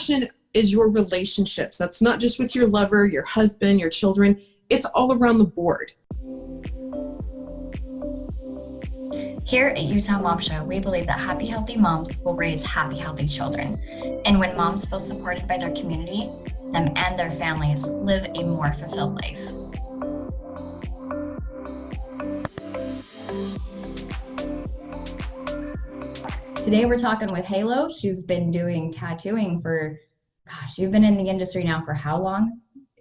passion is your relationships. That's not just with your lover, your husband, your children. It's all around the board. Here at Utah Mom Show, we believe that happy, healthy moms will raise happy, healthy children. And when moms feel supported by their community, them and their families live a more fulfilled life. Today we're talking with Haylo. She's been doing tattooing for, you've been in the industry now for how long?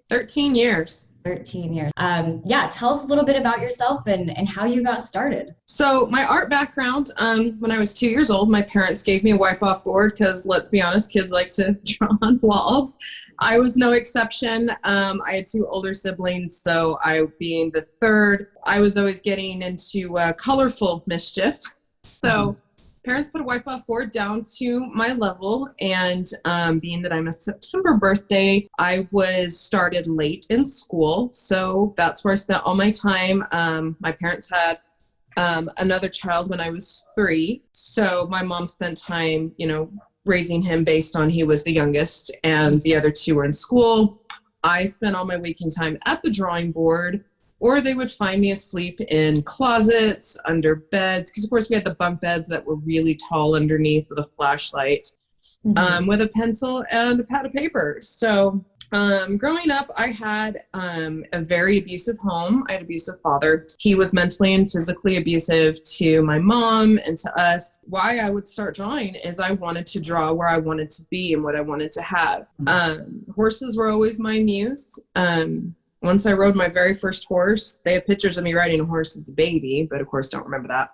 13 years. 13 years. Tell us a little bit about yourself and how you got started. So my art background, when I was 2 years old, my parents gave me a wipe-off board because, let's be honest, kids like to draw on walls. I was no exception. I had 2 older siblings, so I, being the third, I was always getting into colorful mischief. So parents put a wipe-off board down to my level, and being that I'm a September birthday, I was started late in school, so that's where I spent all my time. My parents had another child when I was 3, so my mom spent time, raising him based on he was the youngest, and the other 2 were in school. I spent all my waking time at the drawing board, or they would find me asleep in closets, under beds, because of course we had the bunk beds that were really tall underneath with a flashlight, with a pencil and a pad of paper. So growing up, I had a very abusive home. I had an abusive father. He was mentally and physically abusive to my mom and to us. Why I would start drawing is I wanted to draw where I wanted to be and what I wanted to have. Horses were always my muse. Once I rode my very first horse, they have pictures of me riding a horse as a baby, but of course don't remember that.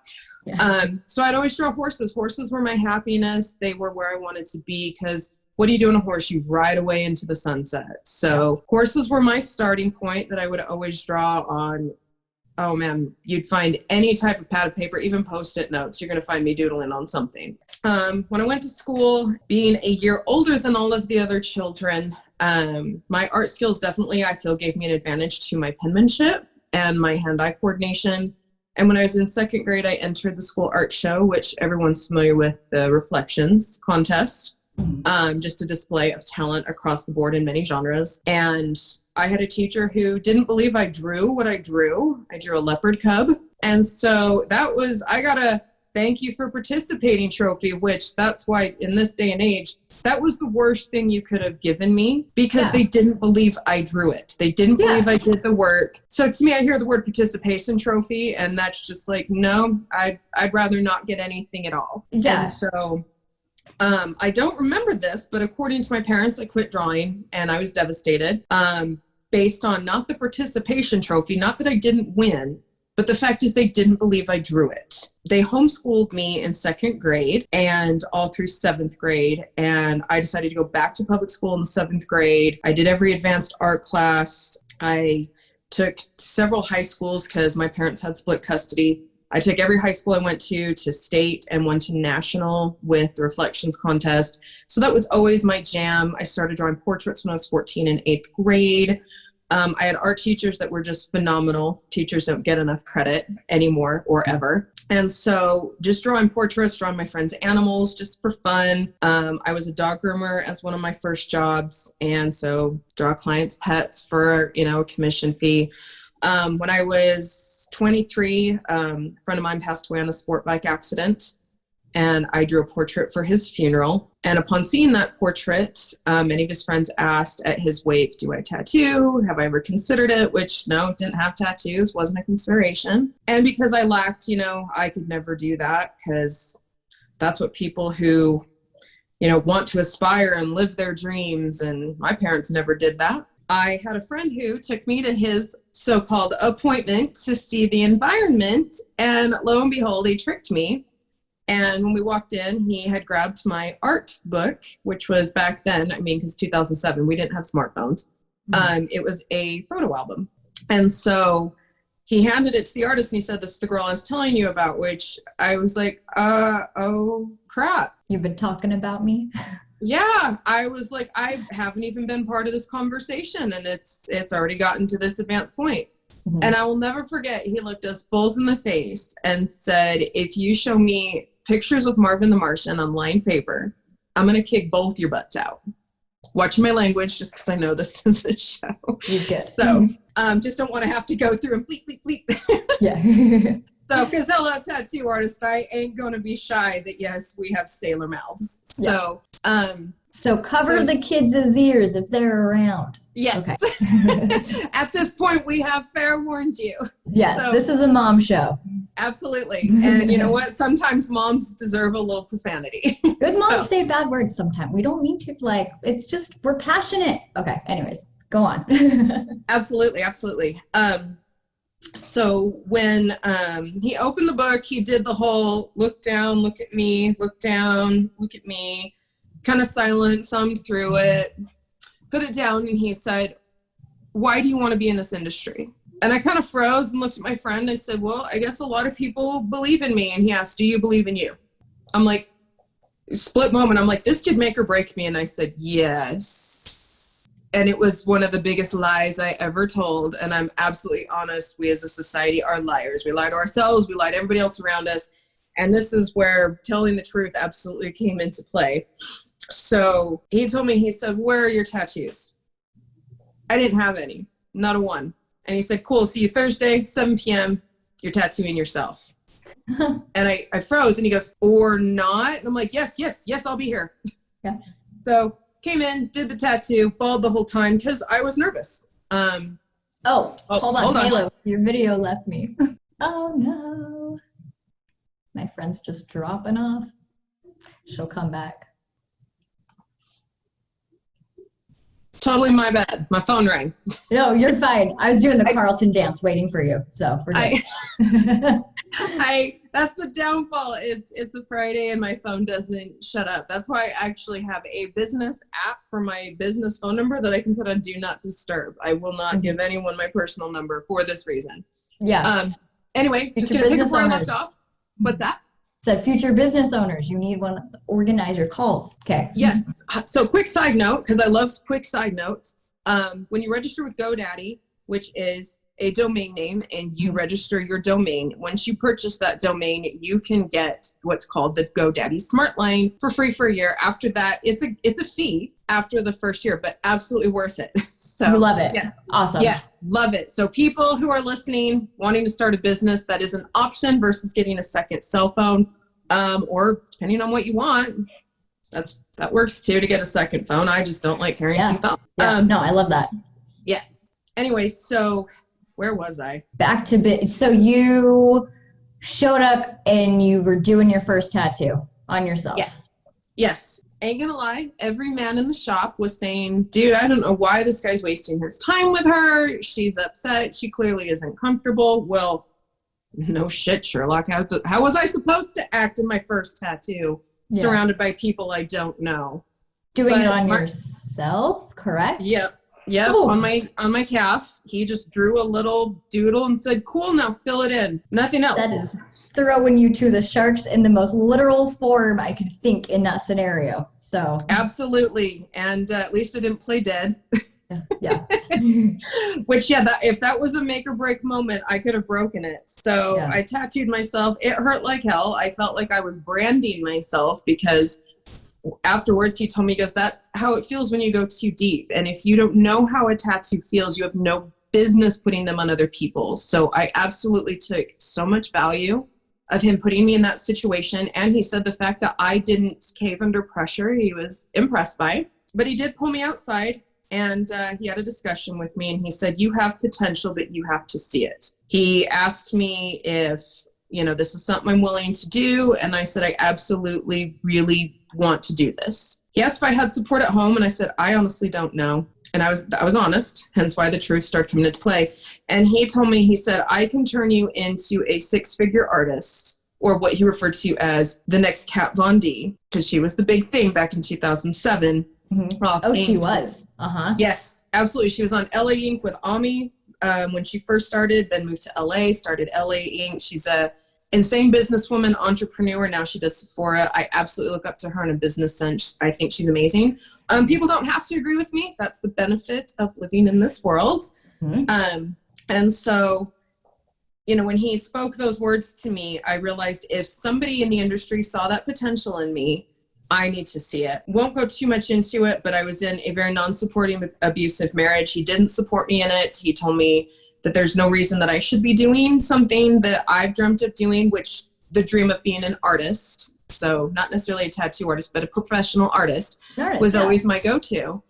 Yeah. So I'd always draw horses. Horses were my happiness. They were where I wanted to be, because what do you do on a horse? You ride away into the sunset. So horses were my starting point that I would always draw on. Oh man, you'd find any type of pad of paper, even Post-it notes. You're going to find me doodling on something. When I went to school, being a year older than all of the other children, my art skills definitely, I feel, gave me an advantage to my penmanship and my hand-eye coordination. And when I was in 2nd grade, I entered the school art show, which everyone's familiar with, the Reflections contest, just a display of talent across the board in many genres. And I had a teacher who didn't believe I drew what I drew. I drew a leopard cub. And so that was, I got a thank you for participating trophy, which that's why in this day and age, that was the worst thing you could have given me, because they didn't believe I drew it. They didn't believe I did the work. So to me, I hear the word participation trophy, and that's just like, no, I'd rather not get anything at all. Yeah. And so I don't remember this, but according to my parents, I quit drawing and I was devastated, based on not the participation trophy, not that I didn't win, but the fact is they didn't believe I drew it. They homeschooled me in 2nd grade and all through 7th grade. And I decided to go back to public school in 7th grade. I did every advanced art class. I took several high schools because my parents had split custody. I took every high school I went to state and one to national with the Reflections contest. So that was always my jam. I started drawing portraits when I was 14 in 8th grade. I had art teachers that were just phenomenal. Teachers don't get enough credit anymore or ever. And so just drawing portraits, drawing my friends' animals just for fun. I was a dog groomer as one of my first jobs. And so draw clients' pets for, a commission fee. When I was 23, a friend of mine passed away on a sport bike accident. And I drew a portrait for his funeral. And upon seeing that portrait, many of his friends asked at his wake, do I tattoo? Have I ever considered it? Which, no, didn't have tattoos, wasn't a consideration. And because I lacked, I could never do that, because that's what people who, want to aspire and live their dreams. And my parents never did that. I had a friend who took me to his so-called appointment to see the environment. And lo and behold, he tricked me. And when we walked in, he had grabbed my art book, which was back then, because 2007, we didn't have smartphones. It was a photo album. And so he handed it to the artist and he said, this is the girl I was telling you about, which I was like, oh, crap. You've been talking about me? Yeah, I was like, I haven't even been part of this conversation, and it's already gotten to this advanced point. Mm-hmm. And I will never forget, he looked us both in the face and said, if you show me pictures of Marvin the Martian on lined paper, I'm going to kick both your butts out. Watching my language just because I know this is a show. You're good. So just don't want to have to go through and bleep, bleep, bleep. Yeah. So, because hello, tattoo artist, I ain't going to be shy that, yes, we have sailor mouths. So, so cover the kids' ears if they're around. Yes. Okay. At this point, we have fair warned you. Yes, So, this is a mom show. Absolutely. And you know what? Sometimes moms deserve a little profanity. Good moms say bad words sometimes. We don't mean to, like, it's just, we're passionate. Okay, anyways, go on. Absolutely, absolutely. So when he opened the book, he did the whole look down, look at me, look down, look at me, kind of silent, thumbed through it, put it down, and he said, why do you want to be in this industry? And I kind of froze and looked at my friend. I said, well, I guess a lot of people believe in me. And he asked, do you believe in you? I'm like, split moment. I'm like, this could make or break me. And I said, yes. And it was one of the biggest lies I ever told. And I'm absolutely honest. We as a society are liars. We lie to ourselves. We lie to everybody else around us. And this is where telling the truth absolutely came into play. So he told me, he said, where are your tattoos? I didn't have any, not a one. And he said, cool, see you Thursday, 7 p.m. You're tattooing yourself. And I froze, and he goes, or not? And I'm like, yes, I'll be here. Yeah. So came in, did the tattoo, bawled the whole time because I was nervous. Hold on, Haylo, your video left me. Oh no. My friend's just dropping off. She'll come back. Totally my bad. My phone rang. No, you're fine. I was doing the Carlton dance waiting for you, so forget it. That's the downfall. It's a Friday and my phone doesn't shut up. That's why I actually have a business app for my business phone number that I can put on Do Not Disturb. I will not give anyone my personal number for this reason. Yeah. Anyway, just gonna pick up where I left off. What's that? Said future business owners, you need one to organize your calls. Okay. Yes. So quick side note, because I love quick side notes. When you register with GoDaddy, which is a domain name, and you register your domain, once you purchase that domain, you can get what's called the GoDaddy Smart Line for free for a year. After that, it's a fee after the first year, but absolutely worth it. So you love it. Yes. Awesome. Yes, love it. So people who are listening, wanting to start a business, that is an option versus getting a second cell phone, or depending on what you want, that works too, to get a second phone. I just don't like carrying two phones. No, I love that. Yes. Anyway, so where was I? Back to so you showed up and you were doing your first tattoo on yourself. Yes. Ain't gonna lie, every man in the shop was saying, dude, I don't know why this guy's wasting his time with her. She's upset. She clearly isn't comfortable. Well, no shit, Sherlock. How was I supposed to act in my first tattoo surrounded by people I don't know? Doing it on yourself, correct? Yep. Ooh. On my calf. He just drew a little doodle and said, cool, now fill it in. Nothing else. That is throwing you to the sharks in the most literal form I could think in that scenario. So absolutely. And at least I didn't play dead. Yeah. Which, if that was a make or break moment, I could have broken it. So I tattooed myself. It hurt like hell. I felt like I was branding myself, because afterwards he told me, he goes, that's how it feels when you go too deep. And if you don't know how a tattoo feels, you have no business putting them on other people. So I absolutely took so much value of him putting me in that situation. And he said the fact that I didn't cave under pressure, he was impressed by. But he did pull me outside, and he had a discussion with me, and he said, you have potential, but you have to see it. He asked me if, this is something I'm willing to do. And I said, I absolutely really want to do this. He asked if I had support at home, and I said, I honestly don't know. And I was honest, hence why the truth started coming into play. And he told me, he said, I can turn you into a 6-figure artist, or what he referred to as the next Kat Von D, because she was the big thing back in 2007. Mm-hmm. She was. Yes, absolutely. She was on LA Inc. with Ami when she first started, then moved to LA, started LA Inc. She's a insane businesswoman, entrepreneur. Now she does Sephora. I absolutely look up to her in a business sense. I think she's amazing. People don't have to agree with me. That's the benefit of living in this world. Mm-hmm. And so, when he spoke those words to me, I realized if somebody in the industry saw that potential in me, I need to see it. Won't go too much into it, but I was in a very non-supporting, abusive marriage. He didn't support me in it. He told me that there's no reason that I should be doing something that I've dreamt of doing, which the dream of being an artist, so not necessarily a tattoo artist, but a professional artist, was always my go-to.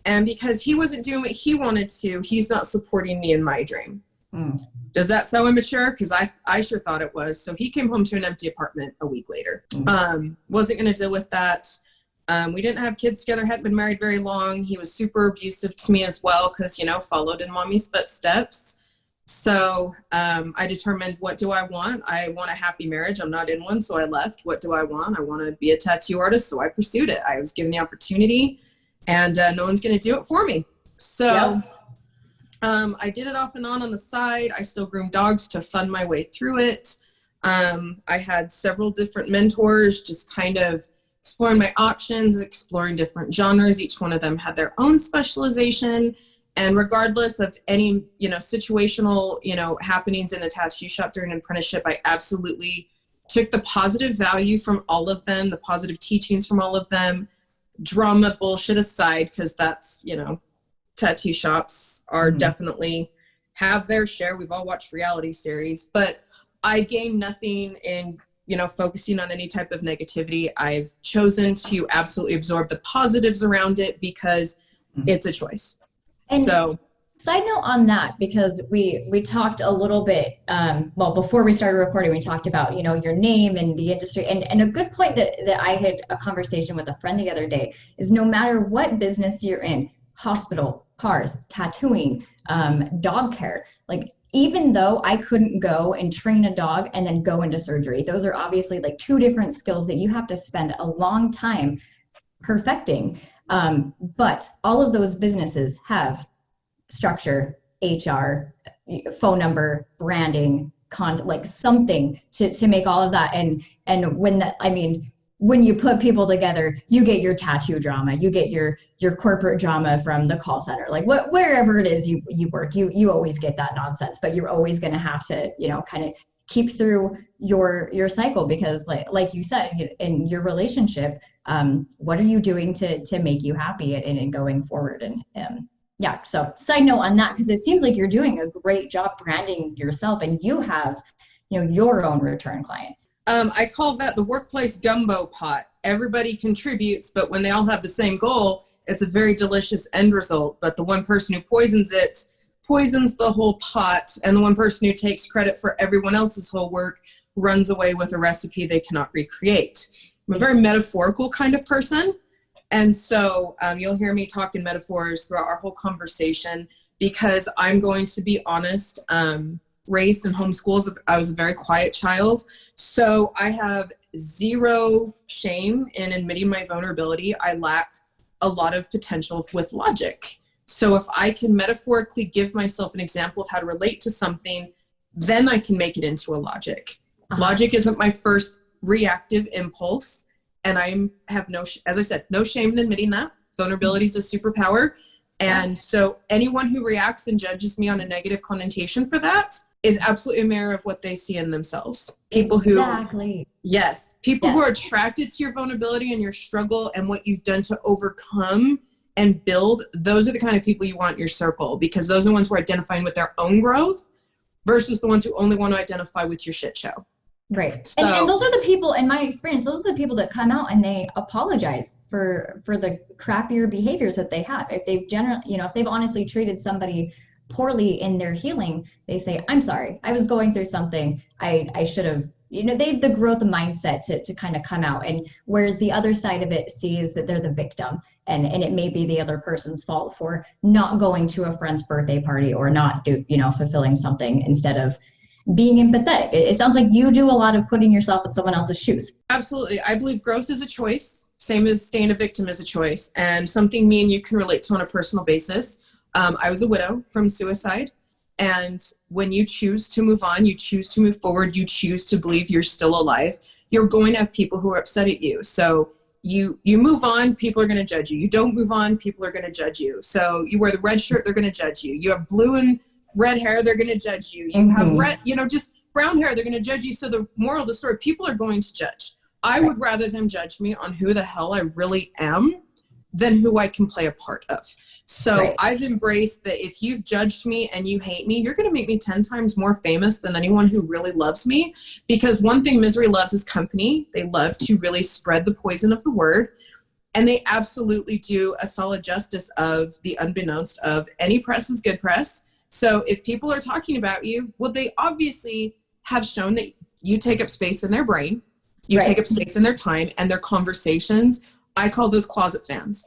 And because he wasn't doing what he wanted to, he's not supporting me in my dream. Does that sound immature? Because I sure thought it was. So he came home to an empty apartment a week later. Wasn't going to deal with that. We didn't have kids together, hadn't been married very long. He was super abusive to me as well because, followed in mommy's footsteps. So I determined, what do I want? I want a happy marriage. I'm not in one, so I left. What do I want? I want to be a tattoo artist, so I pursued it. I was given the opportunity, and no one's going to do it for me. So I did it off and on the side. I still groomed dogs to fund my way through it. I had several different mentors, just kind of exploring my options, exploring different genres. Each one of them had their own specialization. And regardless of any, situational, happenings in a tattoo shop during an apprenticeship, I absolutely took the positive value from all of them, the positive teachings from all of them, drama bullshit aside, because that's, tattoo shops are definitely have their share. We've all watched reality series, but I gained nothing in, focusing on any type of negativity. I've chosen to absolutely absorb the positives around it because it's a choice. And so side note on that, because we talked a little bit, before we started recording, we talked about, your name and the industry, and a good point that I had a conversation with a friend the other day is no matter what business you're in, hospital, cars, tattooing, dog care, like even though I couldn't go and train a dog and then go into surgery, those are obviously like two different skills that you have to spend a long time perfecting. But all of those businesses have structure, HR, phone number, branding, like something to make all of that. And when you put people together, you get your tattoo drama, you get your corporate drama from the call center, like wherever it is you work, you always get that nonsense, but you're always going to have to, kind of keep through your cycle, because like you said, in your relationship, what are you doing to make you happy and going forward? And so side note on that, because it seems like you're doing a great job branding yourself, and you have, your own return clients. I call that the workplace gumbo pot. Everybody contributes, but when they all have the same goal, it's a very delicious end result. But the one person who poisons it poisons the whole pot, and the one person who takes credit for everyone else's whole work runs away with a recipe they cannot recreate. I'm a very metaphorical kind of person, and so you'll hear me talk in metaphors throughout our whole conversation, because I'm going to be honest. Raised in homeschools, I was a very quiet child, so I have zero shame in admitting my vulnerability. I lack a lot of potential with logic. So if I can metaphorically give myself an example of how to relate to something, then I can make it into a logic. Logic isn't my first reactive impulse, and I have as I said, no shame in admitting that. Vulnerability is a superpower. And so anyone who reacts and judges me on a negative connotation for that is absolutely a mirror of what they see in themselves. People who, people who are attracted to your vulnerability and your struggle and what you've done to overcome and build, those are the kind of people you want in your circle, because those are the ones who are identifying with their own growth versus the ones who only want to identify with your shit show. Right. So, and those are the people, in my experience, those are the people that come out and they apologize for the crappier behaviors that they have. If they've if they've honestly treated somebody poorly in their healing, they say, I'm sorry, I was going through something. I should have, they have the growth mindset to kind of come out. And whereas the other side of it sees that they're the victim, and it may be the other person's fault for not going to a friend's birthday party or not fulfilling something, instead of being empathetic. It sounds like you do a lot of putting yourself in someone else's shoes. Absolutely. I believe growth is a choice, same as staying a victim is a choice, and something me and you can relate to on a personal basis. I was a widow from suicide, and when you choose to move on, you choose to move forward, you choose to believe you're still alive, you're going to have people who are upset at you. So you move on, people are going to judge you. You don't move on, people are going to judge you. So you wear the red shirt, they're going to judge you. You have blue and red hair, they're going to judge you. You have red, just brown hair, they're going to judge you. So the moral of the story, people are going to judge. I would rather them judge me on who the hell I really am than who I can play a part of. So Right. I've embraced that if you've judged me and you hate me, you're going to make me 10 times more famous than anyone who really loves me. Because one thing misery loves is company. They love to really spread the poison of the word. And they absolutely do a solid justice of the unbeknownst of any press is good press. So if people are talking about you, well, they obviously have shown that you take up space in their brain, you Right. take up space in their time and their conversations. I call those closet fans.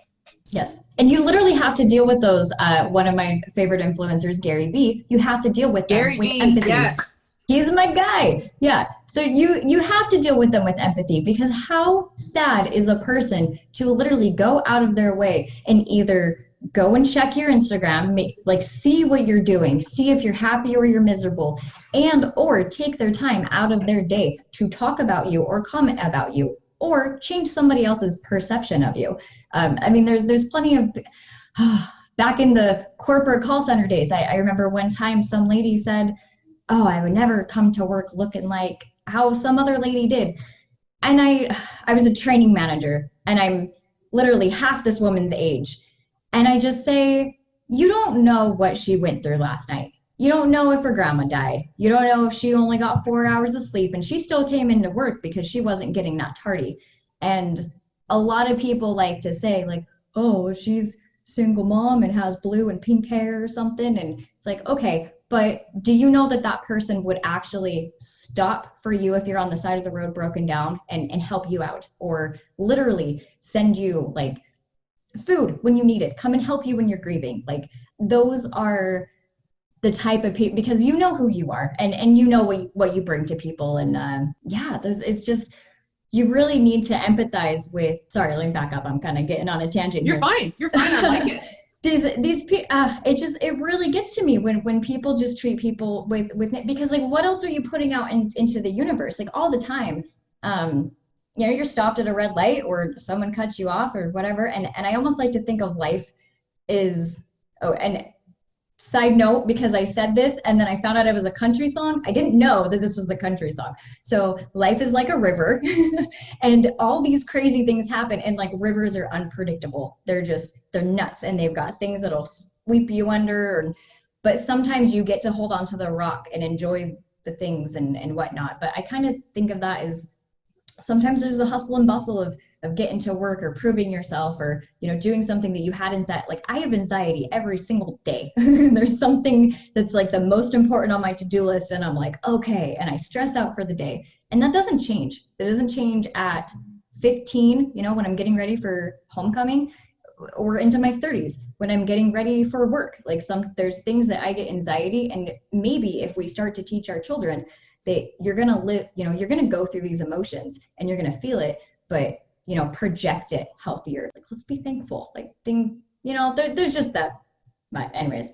Yes. And you literally have to deal with those. One of my favorite influencers, Gary Vee, you have to deal with them Gary with Vee, empathy. yes. He's my guy. Yeah. So you have to deal with them with empathy, because how sad is a person to literally go out of their way and either go and check your Instagram, like see what you're doing, see if you're happy or you're miserable, and or take their time out of their day to talk about you or comment about you or change somebody else's perception of you. I mean, there's plenty of back in the corporate call center days. I remember one time some lady said, "Oh, I would never come to work looking like how some other lady did." And I was a training manager, and I'm literally half this woman's age. And I just say, you don't know what she went through last night. You don't know if her grandma died. You don't know if she only got 4 hours of sleep and she still came into work because she wasn't getting that tardy. And a lot of people like to say like, oh, she's single mom and has blue and pink hair or something. And it's like, okay, but do you know that that person would actually stop for you if you're on the side of the road broken down and help you out, or literally send you like food when you need it, come and help you when you're grieving? Like, those are the type of people, because you know who you are and you know what you bring to people. And it's just, you really need to empathize with, sorry, let me back up, I'm kind of getting on a tangent You're here. fine, I like it. It really gets to me when people just treat people with because like, what else are you putting out into the universe like all the time? You're stopped at a red light or someone cuts you off or whatever, and I almost like to think of life is, oh, and side note, because I said this and then I found out it was a country song. I didn't know that this was the country song. So life is like a river and all these crazy things happen, and like, rivers are unpredictable. They're nuts, and they've got things that'll sweep you under, but sometimes you get to hold on to the rock and enjoy the things and whatnot. But I kind of think of that as, sometimes there's the hustle and bustle of getting to work or proving yourself, or doing something that you had inside. Like, I have anxiety every single day. There's something that's like the most important on my to-do list, and I'm like, okay, and I stress out for the day, and that doesn't change. It doesn't change at 15, when I'm getting ready for homecoming, or into my 30s when I'm getting ready for work. Like, there's things that I get anxiety, and maybe if we start to teach our children that you're going to live, you're going to go through these emotions and you're going to feel it, but project it healthier. Like, let's be thankful. Like, things, there's just that. But anyways.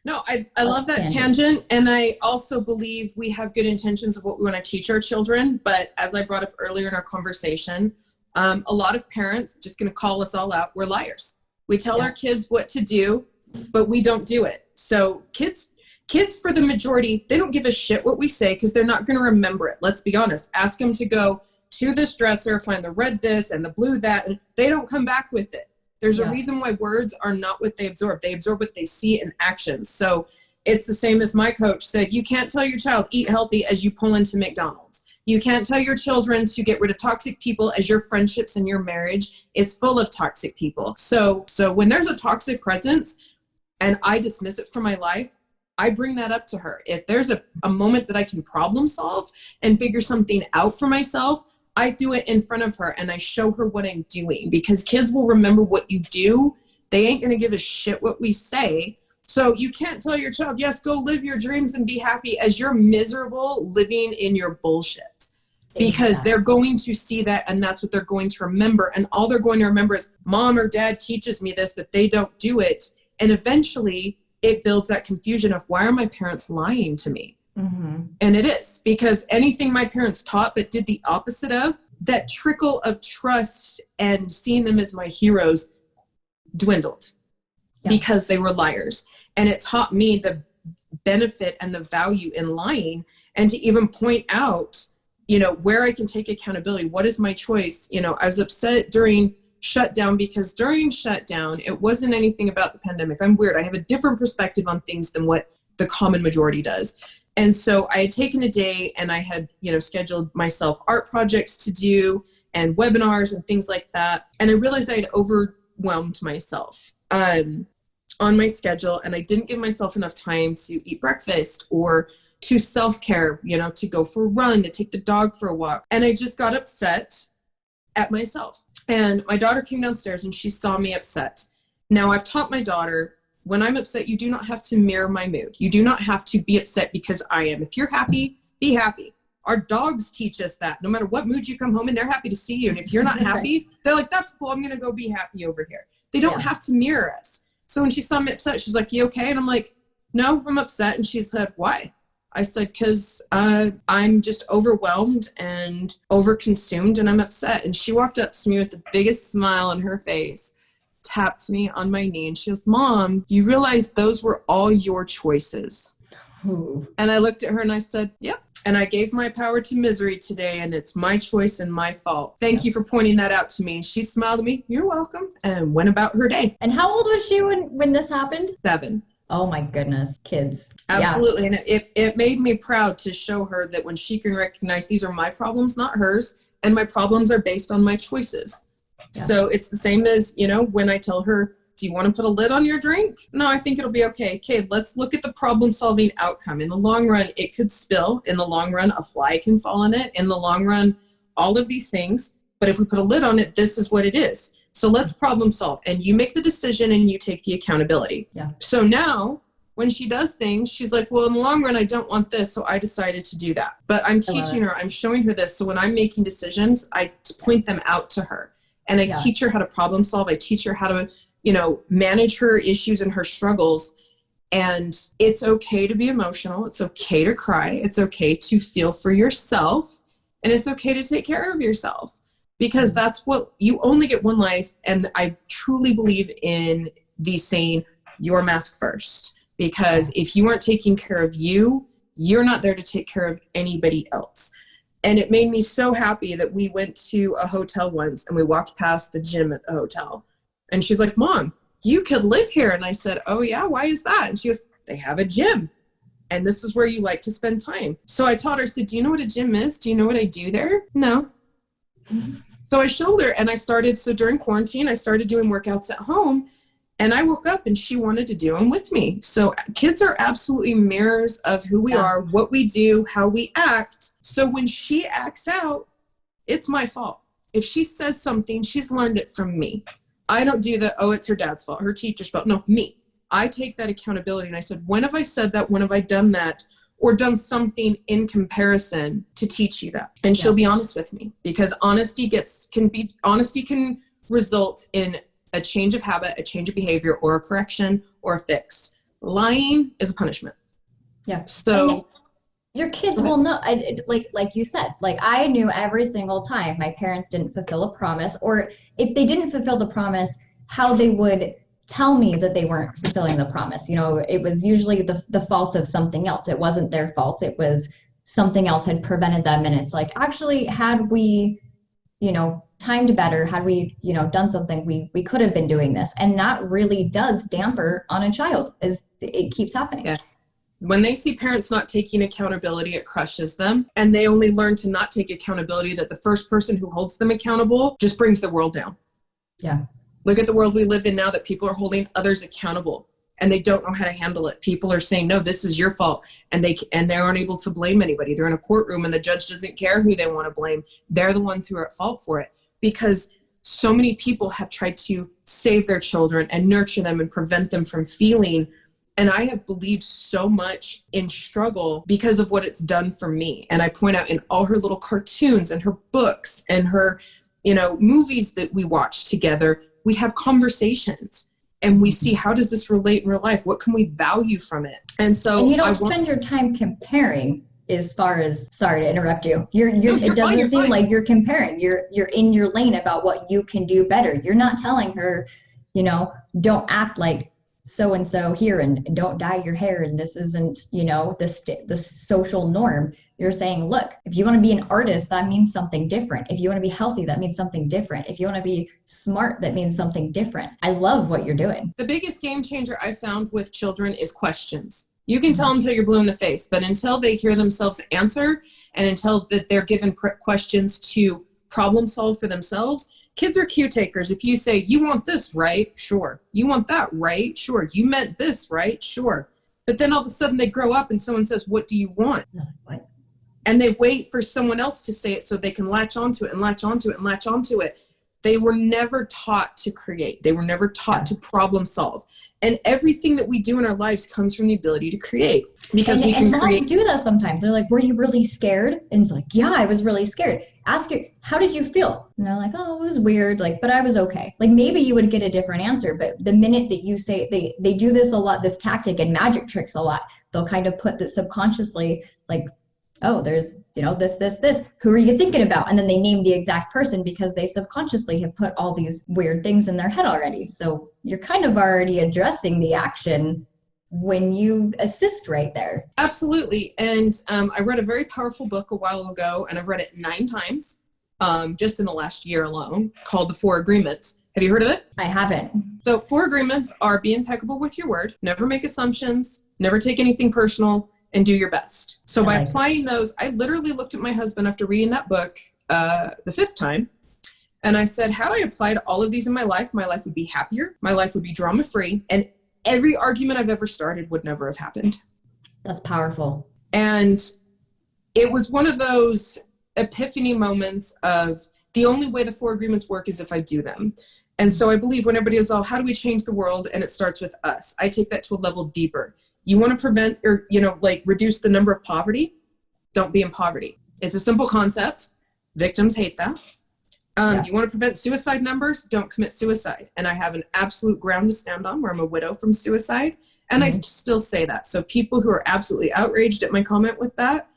No, I love that tangent. And I also believe we have good intentions of what we want to teach our children. But as I brought up earlier in our conversation, a lot of parents, just going to call us all out, we're liars. We tell our kids what to do, but we don't do it. So kids, for the majority, they don't give a shit what we say because they're not going to remember it. Let's be honest. Ask them to go to this dresser, find the red this and the blue that, and they don't come back with it. There's a reason why words are not what they absorb. They absorb what they see in actions. So it's the same as my coach said, you can't tell your child eat healthy as you pull into McDonald's. You can't tell your children to get rid of toxic people as your friendships and your marriage is full of toxic people. So when there's a toxic presence and I dismiss it from my life, I bring that up to her. If there's a moment that I can problem solve and figure something out for myself, I do it in front of her and I show her what I'm doing, because kids will remember what you do. They ain't going to give a shit what we say. So you can't tell your child, yes, go live your dreams and be happy, as you're miserable living in your bullshit. Because they're going to see that, and that's what they're going to remember. And all they're going to remember is mom or dad teaches me this, but they don't do it. And eventually it builds that confusion of, why are my parents lying to me? Mm-hmm. And it is, because anything my parents taught but did the opposite of, that trickle of trust and seeing them as my heroes dwindled because they were liars. And it taught me the benefit and the value in lying, and to even point out where I can take accountability. What is my choice? I was upset during shutdown because during shutdown, it wasn't anything about the pandemic. I'm weird. I have a different perspective on things than what the common majority does. And so I had taken a day and I had, scheduled myself art projects to do and webinars and things like that. And I realized I had overwhelmed myself on my schedule, and I didn't give myself enough time to eat breakfast or to self-care, to go for a run, to take the dog for a walk. And I just got upset at myself. And my daughter came downstairs and she saw me upset. Now, I've taught my daughter, when I'm upset, you do not have to mirror my mood. You do not have to be upset because I am. If you're happy, be happy. Our dogs teach us that. No matter what mood you come home in, they're happy to see you. And if you're not happy, they're like, that's cool. I'm going to go be happy over here. They don't have to mirror us. So when she saw me upset, she's like, you okay? And I'm like, no, I'm upset. And she said, why? I said, because I'm just overwhelmed and overconsumed and I'm upset. And she walked up to me with the biggest smile on her face, tapped me on my knee, and she goes, Mom, you realize those were all your choices. Ooh. And I looked at her and I said, yep. And I gave my power to misery today, and it's my choice and my fault. Thank you for pointing that out to me. And she smiled at me, you're welcome, and went about her day. And how old was she when this happened? 7. Oh my goodness, kids. Absolutely. Yeah. And it made me proud to show her that when she can recognize these are my problems, not hers, and my problems are based on my choices. Yeah. So it's the same as, when I tell her, do you want to put a lid on your drink? No, I think it'll be okay. Okay, let's look at the problem-solving outcome. In the long run, it could spill. In the long run, a fly can fall in it. In the long run, all of these things. But if we put a lid on it, this is what it is. So let's problem solve. And you make the decision and you take the accountability. Yeah. So now when she does things, she's like, well, in the long run, I don't want this. So I decided to do that. But I'm teaching her, I'm showing her this. So when I'm making decisions, I point them out to her. And I teach her how to problem solve. I teach her how to, manage her issues and her struggles. And it's okay to be emotional. It's okay to cry. It's okay to feel for yourself. And it's okay to take care of yourself. Because that's what you only get one life. And I truly believe in the saying, your mask first. Because if you aren't taking care of you, you're not there to take care of anybody else. And it made me so happy that we went to a hotel once and we walked past the gym at the hotel. And she's like, Mom, you could live here. And I said, oh yeah, why is that? And she goes, they have a gym. And this is where you like to spend time. So I taught her, I said, do you know what a gym is? Do you know what I do there? No. So I showed her and so during quarantine, I started doing workouts at home and I woke up and she wanted to do them with me. So kids are absolutely mirrors of who we are, what we do, how we act. So when she acts out, it's my fault. If she says something, she's learned it from me. I don't do it's her dad's fault, her teacher's fault. No, me. I take that accountability and I said, when have I said that? When have I done that? Or done something in comparison to teach you that? And she'll be honest with me, because honesty can result in a change of habit, a change of behavior, or a correction, or a fix. Lying is a punishment. Yeah. So your kids will know, like you said, like I knew every single time my parents didn't fulfill a promise, or if they didn't fulfill the promise, how they would tell me that they weren't fulfilling the promise. It was usually the fault of something else. It wasn't their fault. It was something else had prevented them. And it's like, actually, had we, timed better, had we, done something, we could have been doing this. And that really does damper on a child as it keeps happening. Yes. When they see parents not taking accountability, it crushes them. And they only learn to not take accountability, that the first person who holds them accountable just brings the world down. Yeah. Look at the world we live in now, that people are holding others accountable and they don't know how to handle it. People are saying, no, this is your fault. And they aren't able to blame anybody. They're in a courtroom and the judge doesn't care who they want to blame. They're the ones who are at fault for it, because so many people have tried to save their children and nurture them and prevent them from feeling. And I have believed so much in struggle because of what it's done for me. And I point out in all her little cartoons and her books and her, movies that we watch together, we have conversations and we see, how does this relate in real life? What can we value from it? And so you don't spend your time comparing, as far as, sorry to interrupt you. It doesn't seem like you're comparing. You're in your lane about what you can do better. You're not telling her, don't act like so and so here, and don't dye your hair, and this isn't, you know, the social norm. You're saying, look, if you want to be an artist, that means something different. If you want to be healthy, that means something different. If you want to be smart, that means something different. I love what you're doing. The biggest game changer I found with children is questions. You can tell them until you're blue in the face, but until they hear themselves answer, and until that they're given questions to problem solve for themselves. Kids are cue takers. If you say, you want this, right? Sure. You want that, right? Sure. You meant this, right? Sure. But then all of a sudden they grow up and someone says, what do you want? What? And they wait for someone else to say it so they can latch onto it and latch onto it and latch onto it. They were never taught to create. They were never taught to problem solve. And everything that we do in our lives comes from the ability to create, because we can create. Moms do that sometimes. They're like, were you really scared? And it's like, yeah, I was really scared. Ask you, how did you feel? And they're like, oh, it was weird. Like, but I was okay. Like, maybe you would get a different answer. But the minute that you say, they do this a lot, this tactic and magic tricks a lot, they'll kind of put that subconsciously, like, oh, there's, you know, this, who are you thinking about? And then they name the exact person because they subconsciously have put all these weird things in their head already. So you're kind of already addressing the action when you assist right there. Absolutely. And I read a very powerful book a while ago, and I've read it 9 times just in the last year alone, called The 4 Agreements. Have you heard of it? I haven't. So 4 agreements are: be impeccable with your word, never make assumptions, never take anything personal, and do your best. So by applying those, I literally looked at my husband after reading that book the 5th time, and I said, had I applied all of these in my life would be happier, my life would be drama-free, and every argument I've ever started would never have happened. That's powerful. And it was one of those epiphany moments of the only way the 4 agreements work is if I do them. And so I believe when everybody is all, how do we change the world? And it starts with us. I take that to a level deeper. You want to prevent or, like reduce the number of poverty? Don't be in poverty. It's a simple concept. Victims hate that. You want to prevent suicide numbers? Don't commit suicide. And I have an absolute ground to stand on where I'm a widow from suicide. And I still say that. So people who are absolutely outraged at my comment with that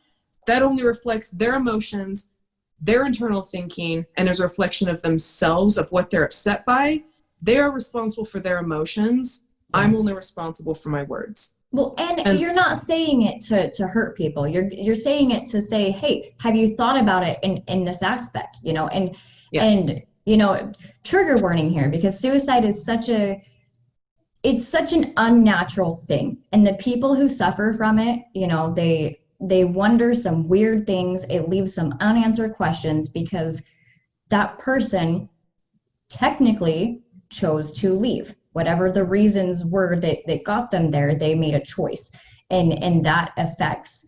only reflects their emotions, their internal thinking, and is a reflection of themselves, of what they're upset by. They are responsible for their emotions. I'm only responsible for my words. Well, and you're not saying it to hurt people. You're saying it to say, hey, have you thought about it in this aspect, and trigger warning here, because suicide is such an unnatural thing. And the people who suffer from it, they wonder some weird things. It leaves some unanswered questions because that person technically chose to leave. Whatever the reasons were that got them there, they made a choice. And that affects,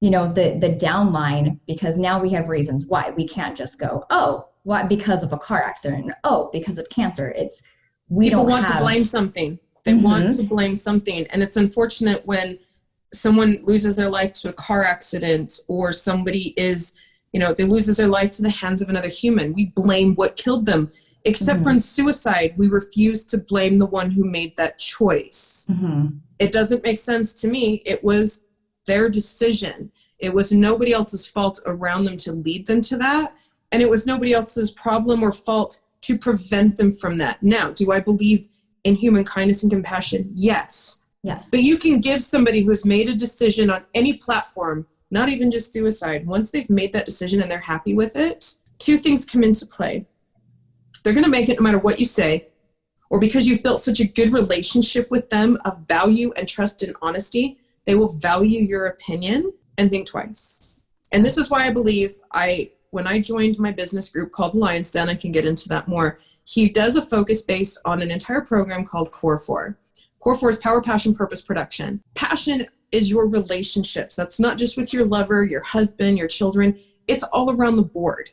the downline, because now we have reasons why. We can't just go, oh, why? Because of a car accident. Oh, because of cancer. People want to blame something. They want to blame something. And it's unfortunate when someone loses their life to a car accident, or somebody is, they loses their life to the hands of another human. We blame what killed them. Except for in suicide, we refuse to blame the one who made that choice. It doesn't make sense to me. It was their decision. It was nobody else's fault around them to lead them to that. And it was nobody else's problem or fault to prevent them from that. Now, do I believe in human kindness and compassion? Yes. Yes. But you can give somebody who has made a decision on any platform, not even just suicide, once they've made that decision and they're happy with it, 2 things come into play. They're going to make it no matter what you say, or because you've built such a good relationship with them of value and trust and honesty, they will value your opinion and think twice. And this is why I believe when I joined my business group called Lion's Den, I can get into that more. He does a focus based on an entire program called Core 4. Core 4 is power, passion, purpose, production. Passion is your relationships. That's not just with your lover, your husband, your children. It's all around the board.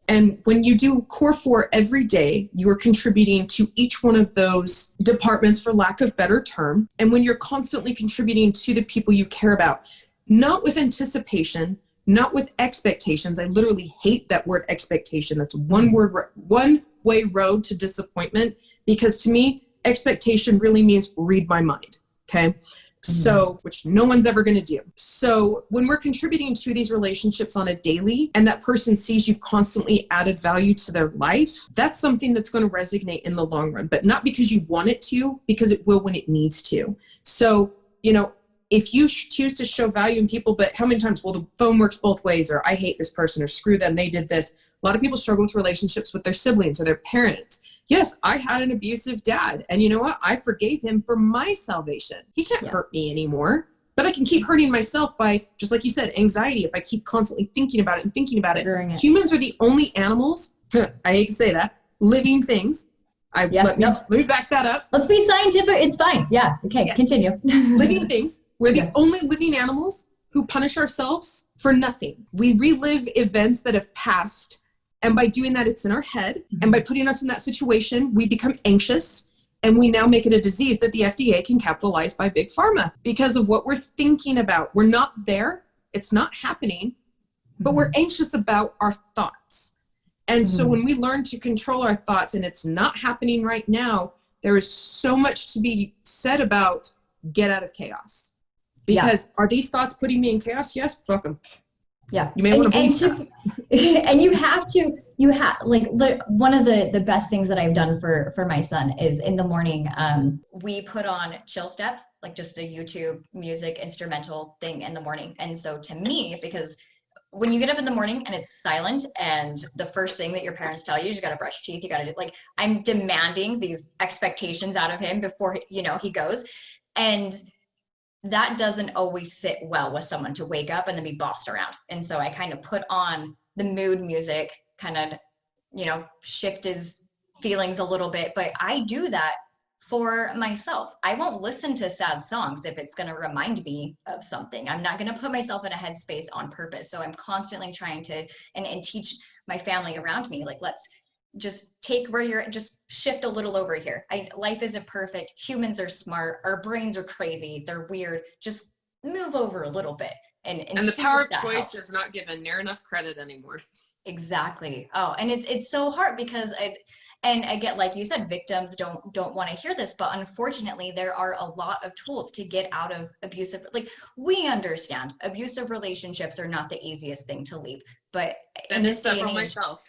And when you do Core 4 every day, you are contributing to each one of those departments, for lack of better term. And when you're constantly contributing to the people you care about, not with anticipation, not with expectations. I literally hate that word expectation. That's one-way road to disappointment, because to me, expectation really means read my mind. Okay. So, which no one's ever going to do. So when we're contributing to these relationships on a daily and that person sees you've constantly added value to their life, that's something that's going to resonate in the long run, but not because you want it to, because it will when it needs to. So, you know, if you choose to show value in people, but how many times, well, the phone works both ways, or I hate this person, or screw them, they did this. A lot of people struggle with relationships with their siblings or their parents. Yes, I had an abusive dad, and you know what? I forgave him for my salvation. He can't hurt me anymore, but I can keep hurting myself by, just like you said, anxiety. If I keep constantly thinking about it and thinking about it. Humans are the only animals, I hate to say that, living things. Let me back that up. Let's be scientific. It's fine. Yeah. Okay. Yes. Continue. Living things. We're the only living animals who punish ourselves for nothing. We relive events that have passed. And by doing that, it's in our head. And by putting us in that situation, we become anxious. And we now make it a disease that the FDA can capitalize by Big Pharma because of what we're thinking about. We're not there. It's not happening. But we're anxious about our thoughts. And so when we learn to control our thoughts and it's not happening right now, there is so much to be said about get out of chaos. Because are these thoughts putting me in chaos? Yes, fuck them. Yeah. You may want to believe that. And one of the best things that I've done for my son is in the morning, we put on chill step, like just a YouTube music instrumental thing in the morning. And so to me, because when you get up in the morning and it's silent and the first thing that your parents tell you is you got to brush your teeth, you got to do, like, I'm demanding these expectations out of him before, you know, he goes. And that doesn't always sit well with someone to wake up and then be bossed around. And so I kind of put on the mood music, kind of, you know, shift his feelings a little bit, but I do that for myself. I won't listen to sad songs if it's going to remind me of something. I'm not going to put myself in a headspace on purpose. So I'm constantly trying to, and teach my family around me, like, let's just take where you're, just shift a little over here. Life isn't perfect. Humans are smart. Our brains are crazy. They're weird. Just move over a little bit. And the power of choice is not given near enough credit anymore. Exactly. Oh, and it's so hard because and again, like you said, victims don't want to hear this, but unfortunately, there are a lot of tools to get out of abusive. Like, we understand abusive relationships are not the easiest thing to leave, but in this day and age, myself.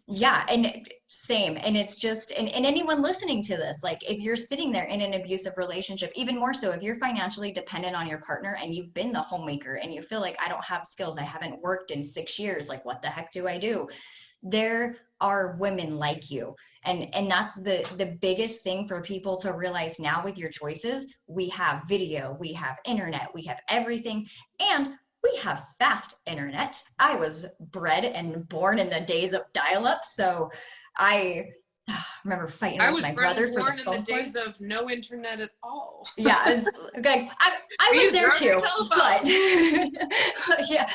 Yeah, and same. And it's just, and anyone listening to this, like, if you're sitting there in an abusive relationship, even more so if you're financially dependent on your partner and you've been the homemaker and you feel like, I don't have skills, I haven't worked in 6 years, like, what the heck do I do? There are women like you. And that's the biggest thing for people to realize now with your choices. We have video, we have internet, we have everything, and we have fast internet. I was bred and born in the days of dial-up, so I remember fighting with my brother for the phone. I was born in the days of no internet at all. Yeah, I was there too, but yeah,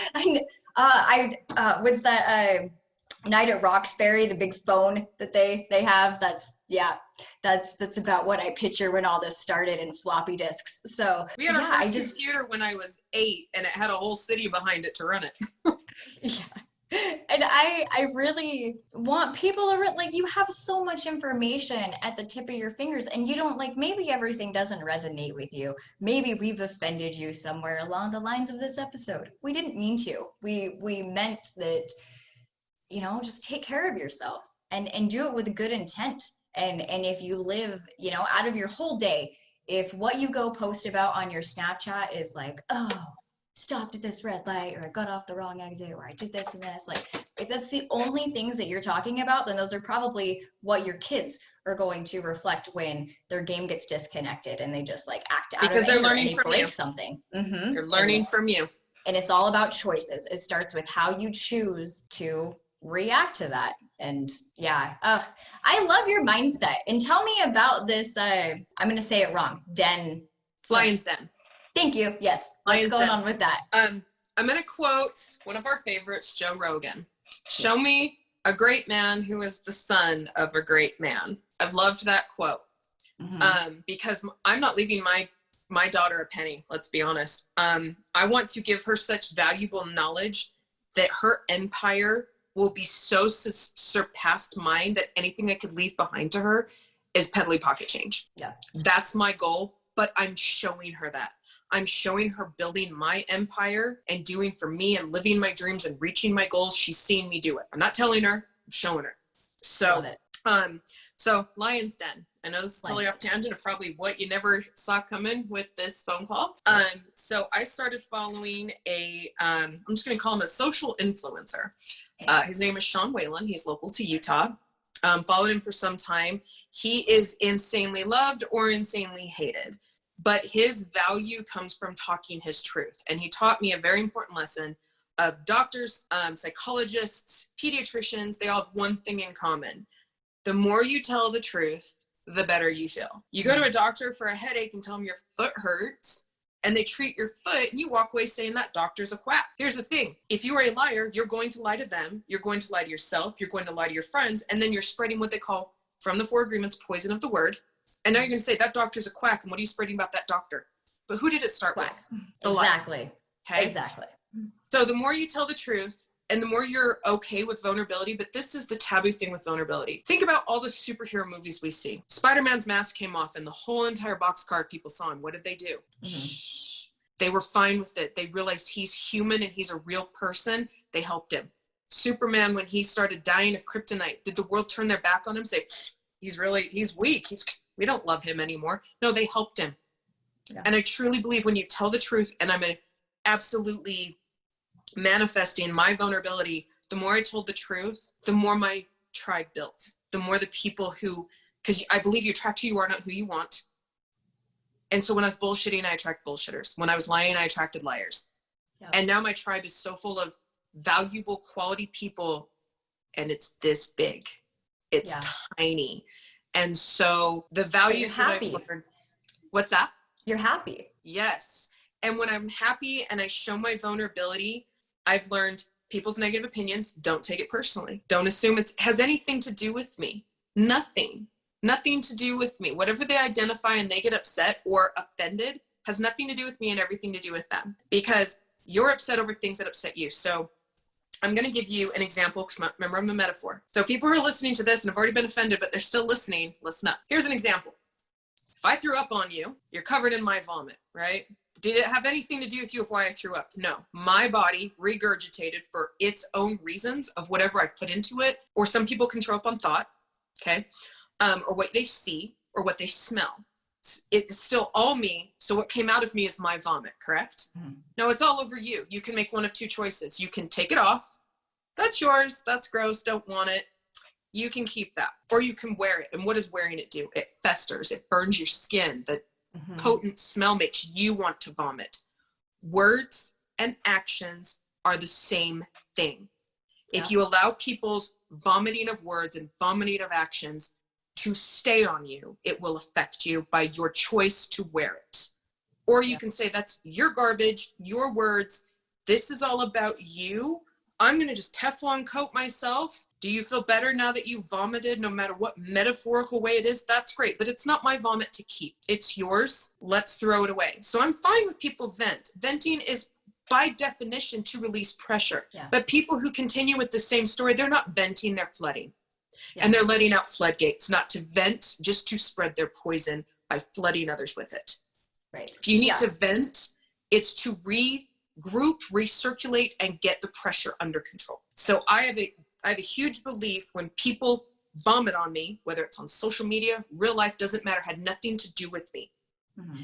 I with that Night at Roxbury, the big phone that they have, that's about what I picture when all this started in floppy disks. So we had our first computer when I was 8 and it had a whole city behind it to run it. Yeah. And I really want people to, like, you have so much information at the tip of your fingers and you don't, like, maybe everything doesn't resonate with you. Maybe we've offended you somewhere along the lines of this episode. We didn't mean to. We meant that, you know, just take care of yourself and do it with good intent. And if you live, you know, out of your whole day, if what you go post about on your Snapchat is like, oh, stopped at this red light, or I got off the wrong exit, or I did this and this, like, if that's the only things that you're talking about, then those are probably what your kids are going to reflect when their game gets disconnected and they just, like, act out because of anger they're learning and they from break you. something. They're learning from you. And it's all about choices. It starts with how you choose to react to that. And yeah, I love your mindset. And tell me about this, I'm going to say it wrong, Lion's Den. Thank you. Yes. Lion's What's going Den. on with that? I'm going to quote one of our favorites, Joe Rogan. Show me a great man who is the son of a great man. I've loved that quote. Because I'm not leaving my daughter a penny, let's be honest. I want to give her such valuable knowledge that her empire will be so surpassed mine that anything I could leave behind to her is peddly pocket change. Yeah. That's my goal, but I'm showing her that. I'm showing her building my empire and doing for me and living my dreams and reaching my goals. She's seeing me do it. I'm not telling her, I'm showing her. So, so Lion's Den. I know this is totally off tangent of probably what you never saw coming with this phone call. So I started following I'm just going to call him a social influencer. His name is Sean Whalen. He's local to Utah. Followed him for some time. He is insanely loved or insanely hated, but his value comes from talking his truth. And he taught me a very important lesson of doctors, psychologists, pediatricians. They all have one thing in common. The more you tell the truth, the better you feel. You go to a doctor for a headache and tell them your foot hurts, and they treat your foot, and you walk away saying that doctor's a quack. Here's the thing. If you are a liar, you're going to lie to them. You're going to lie to yourself. You're going to lie to your friends. And then you're spreading what they call, from the 4 agreements, poison of the word. And now you're going to say that doctor's a quack. And what are you spreading about that doctor? But who did it start with? The exactly. liar. Okay? Exactly. So the more you tell the truth, and the more you're okay with vulnerability, but this is the taboo thing with vulnerability. Think about all the superhero movies we see. Spider-Man's mask came off and the whole entire boxcar people saw him. What did they do? They were fine with it. They realized he's human and he's a real person. They helped him. Superman, when he started dying of kryptonite, did the world turn their back on him? Say, he's weak. We don't love him anymore. No, they helped him. Yeah. And I truly believe when you tell the truth, and I'm absolutely manifesting my vulnerability, the more I told the truth, the more my tribe built, the more the people who, because I believe you attract who you are, not who you want. And so when I was bullshitting, I attract bullshitters. When I was lying, I attracted liars. Yeah. And now my tribe is so full of valuable, quality people, and it's this big. It's tiny. And so the values that I've learned, what's that? You're happy. Yes. And when I'm happy and I show my vulnerability, I've learned people's negative opinions, don't take it personally. Don't assume it has anything to do with me. Nothing to do with me. Whatever they identify and they get upset or offended has nothing to do with me and everything to do with them, because you're upset over things that upset you. So I'm going to give you an example, because remember, I'm a metaphor. So people who are listening to this and have already been offended, but they're still listening, listen up. Here's an example. If I threw up on you, you're covered in my vomit, right? Did it have anything to do with you of why I threw up? No. My body regurgitated for its own reasons of whatever I've put into it, or some people can throw up on thought, okay? Or what they see or what they smell. It's still all me. So what came out of me is my vomit, correct? No, it's all over you. You can make one of 2 choices. You can take it off. That's yours. That's gross. Don't want it. You can keep that. Or you can wear it. And what does wearing it do? It festers. It burns your skin. The potent smell makes you want to vomit. Words and actions are the same thing. If you allow people's vomiting of words and vomiting of actions to stay on you, it will affect you by your choice to wear it. Or you can say, that's your garbage, your words. This is all about you. I'm going to just Teflon coat myself. Do you feel better now that you vomited, no matter what metaphorical way it is? That's great, but it's not my vomit to keep. It's yours. Let's throw it away. So I'm fine with people vent. Venting is by definition to release pressure. But people who continue with the same story, they're not venting, they're flooding. And they're letting out floodgates, not to vent, just to spread their poison by flooding others with it. Right. If you need to vent, it's to regroup, recirculate, and get the pressure under control. So I have a huge belief when people vomit on me, whether it's on social media, real life, doesn't matter, had nothing to do with me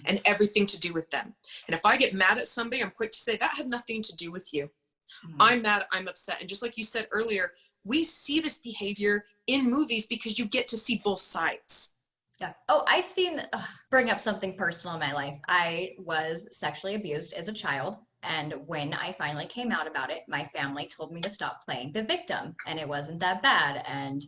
and everything to do with them. And if I get mad at somebody, I'm quick to say that had nothing to do with you. I'm mad, I'm upset. And just like you said earlier, we see this behavior in movies because you get to see both sides. Yeah. Oh, I've seen, bring up something personal in my life. I was sexually abused as a child. And when I finally came out about it, my family told me to stop playing the victim, and it wasn't that bad. And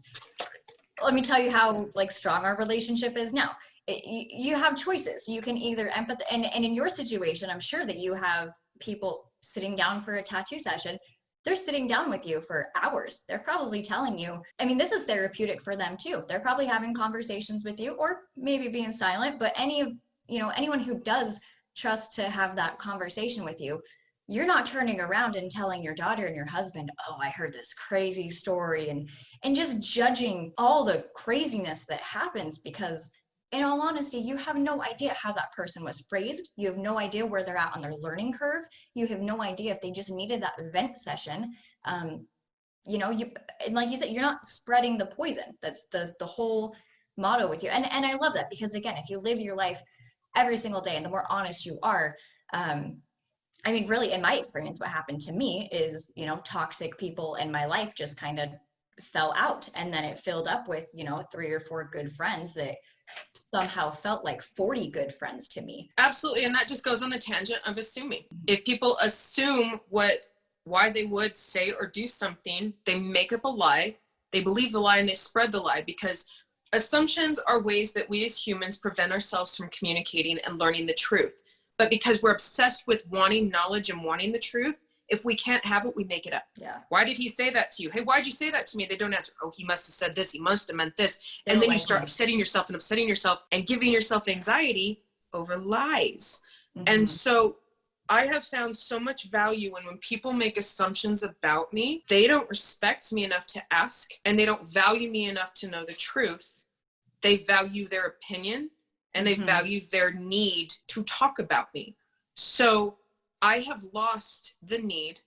let me tell you how strong our relationship is now. You have choices. You can either empathize, and in your situation, I'm sure that you have people sitting down for a tattoo session. They're sitting down with you for hours. They're probably telling you, I mean, this is therapeutic for them too. They're probably having conversations with you, or maybe being silent, but anyone who does trust to have that conversation with you, you're not turning around and telling your daughter and your husband, oh, I heard this crazy story, and just judging all the craziness that happens because in all honesty, you have no idea how that person was phrased. You have no idea where they're at on their learning curve. You have no idea if they just needed that vent session. You know, and like you said, you're not spreading the poison. That's the whole motto with you. And I love that, because again, if you live your life every single day, and the more honest you are, I mean, really, in my experience, what happened to me is, you know, toxic people in my life just kind of fell out, and then it filled up with, you know, 3 or 4 good friends that somehow felt like 40 good friends to me. Absolutely. And that just goes on the tangent of assuming. If people assume why they would say or do something, they make up a lie, they believe the lie, and they spread the lie, because assumptions are ways that we as humans prevent ourselves from communicating and learning the truth. But because we're obsessed with wanting knowledge and wanting the truth, if we can't have it, we make it up. Yeah. Why did he say that to you? Hey, why'd you say that to me? They don't answer. Oh, he must have said this. He must have meant this. And then you start upsetting yourself and giving yourself anxiety over lies. And so I have found so much value when people make assumptions about me, they don't respect me enough to ask, and they don't value me enough to know the truth. They value their opinion, and they value their need to talk about me. So I have lost the need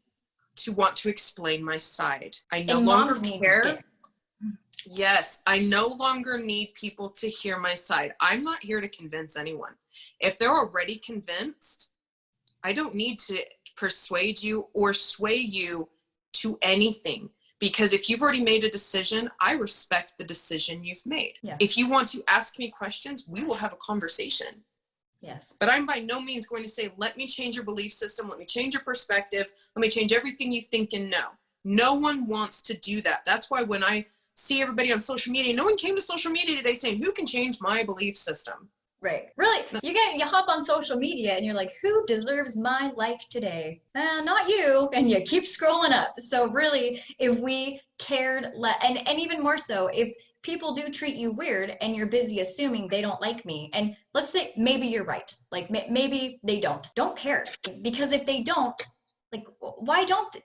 to want to explain my side. I no longer care. Yes, I no longer need people to hear my side. I'm not here to convince anyone. If they're already convinced, I don't need to persuade you or sway you to anything. Because if you've already made a decision, I respect the decision you've made. Yeah. If you want to ask me questions, we will have a conversation. Yes. But I'm by no means going to say, let me change your belief system. Let me change your perspective. Let me change everything you think and know. No one wants to do that. That's why when I see everybody on social media, no one came to social media today saying, who can change my belief system? Right. Really, you hop on social media and you're like, who deserves my like today? Not you. And you keep scrolling up. So really, if we cared, and even more so, if people do treat you weird and you're busy assuming they don't like me, and let's say maybe you're right, like maybe they don't care, because if they don't, like, why don't?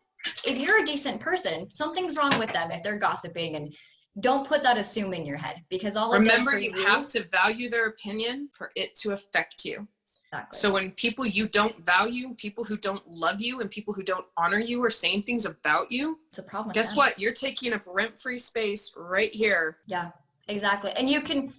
If you're a decent person, something's wrong with them if they're gossiping. And don't put that assume in your head, because all it remember does for you have to value their opinion for it to affect you. Exactly. So when people you don't value, people who don't love you, and people who don't honor you are saying things about you, it's a problem. Guess what? You're taking up rent-free space right here. Yeah, exactly. And you can,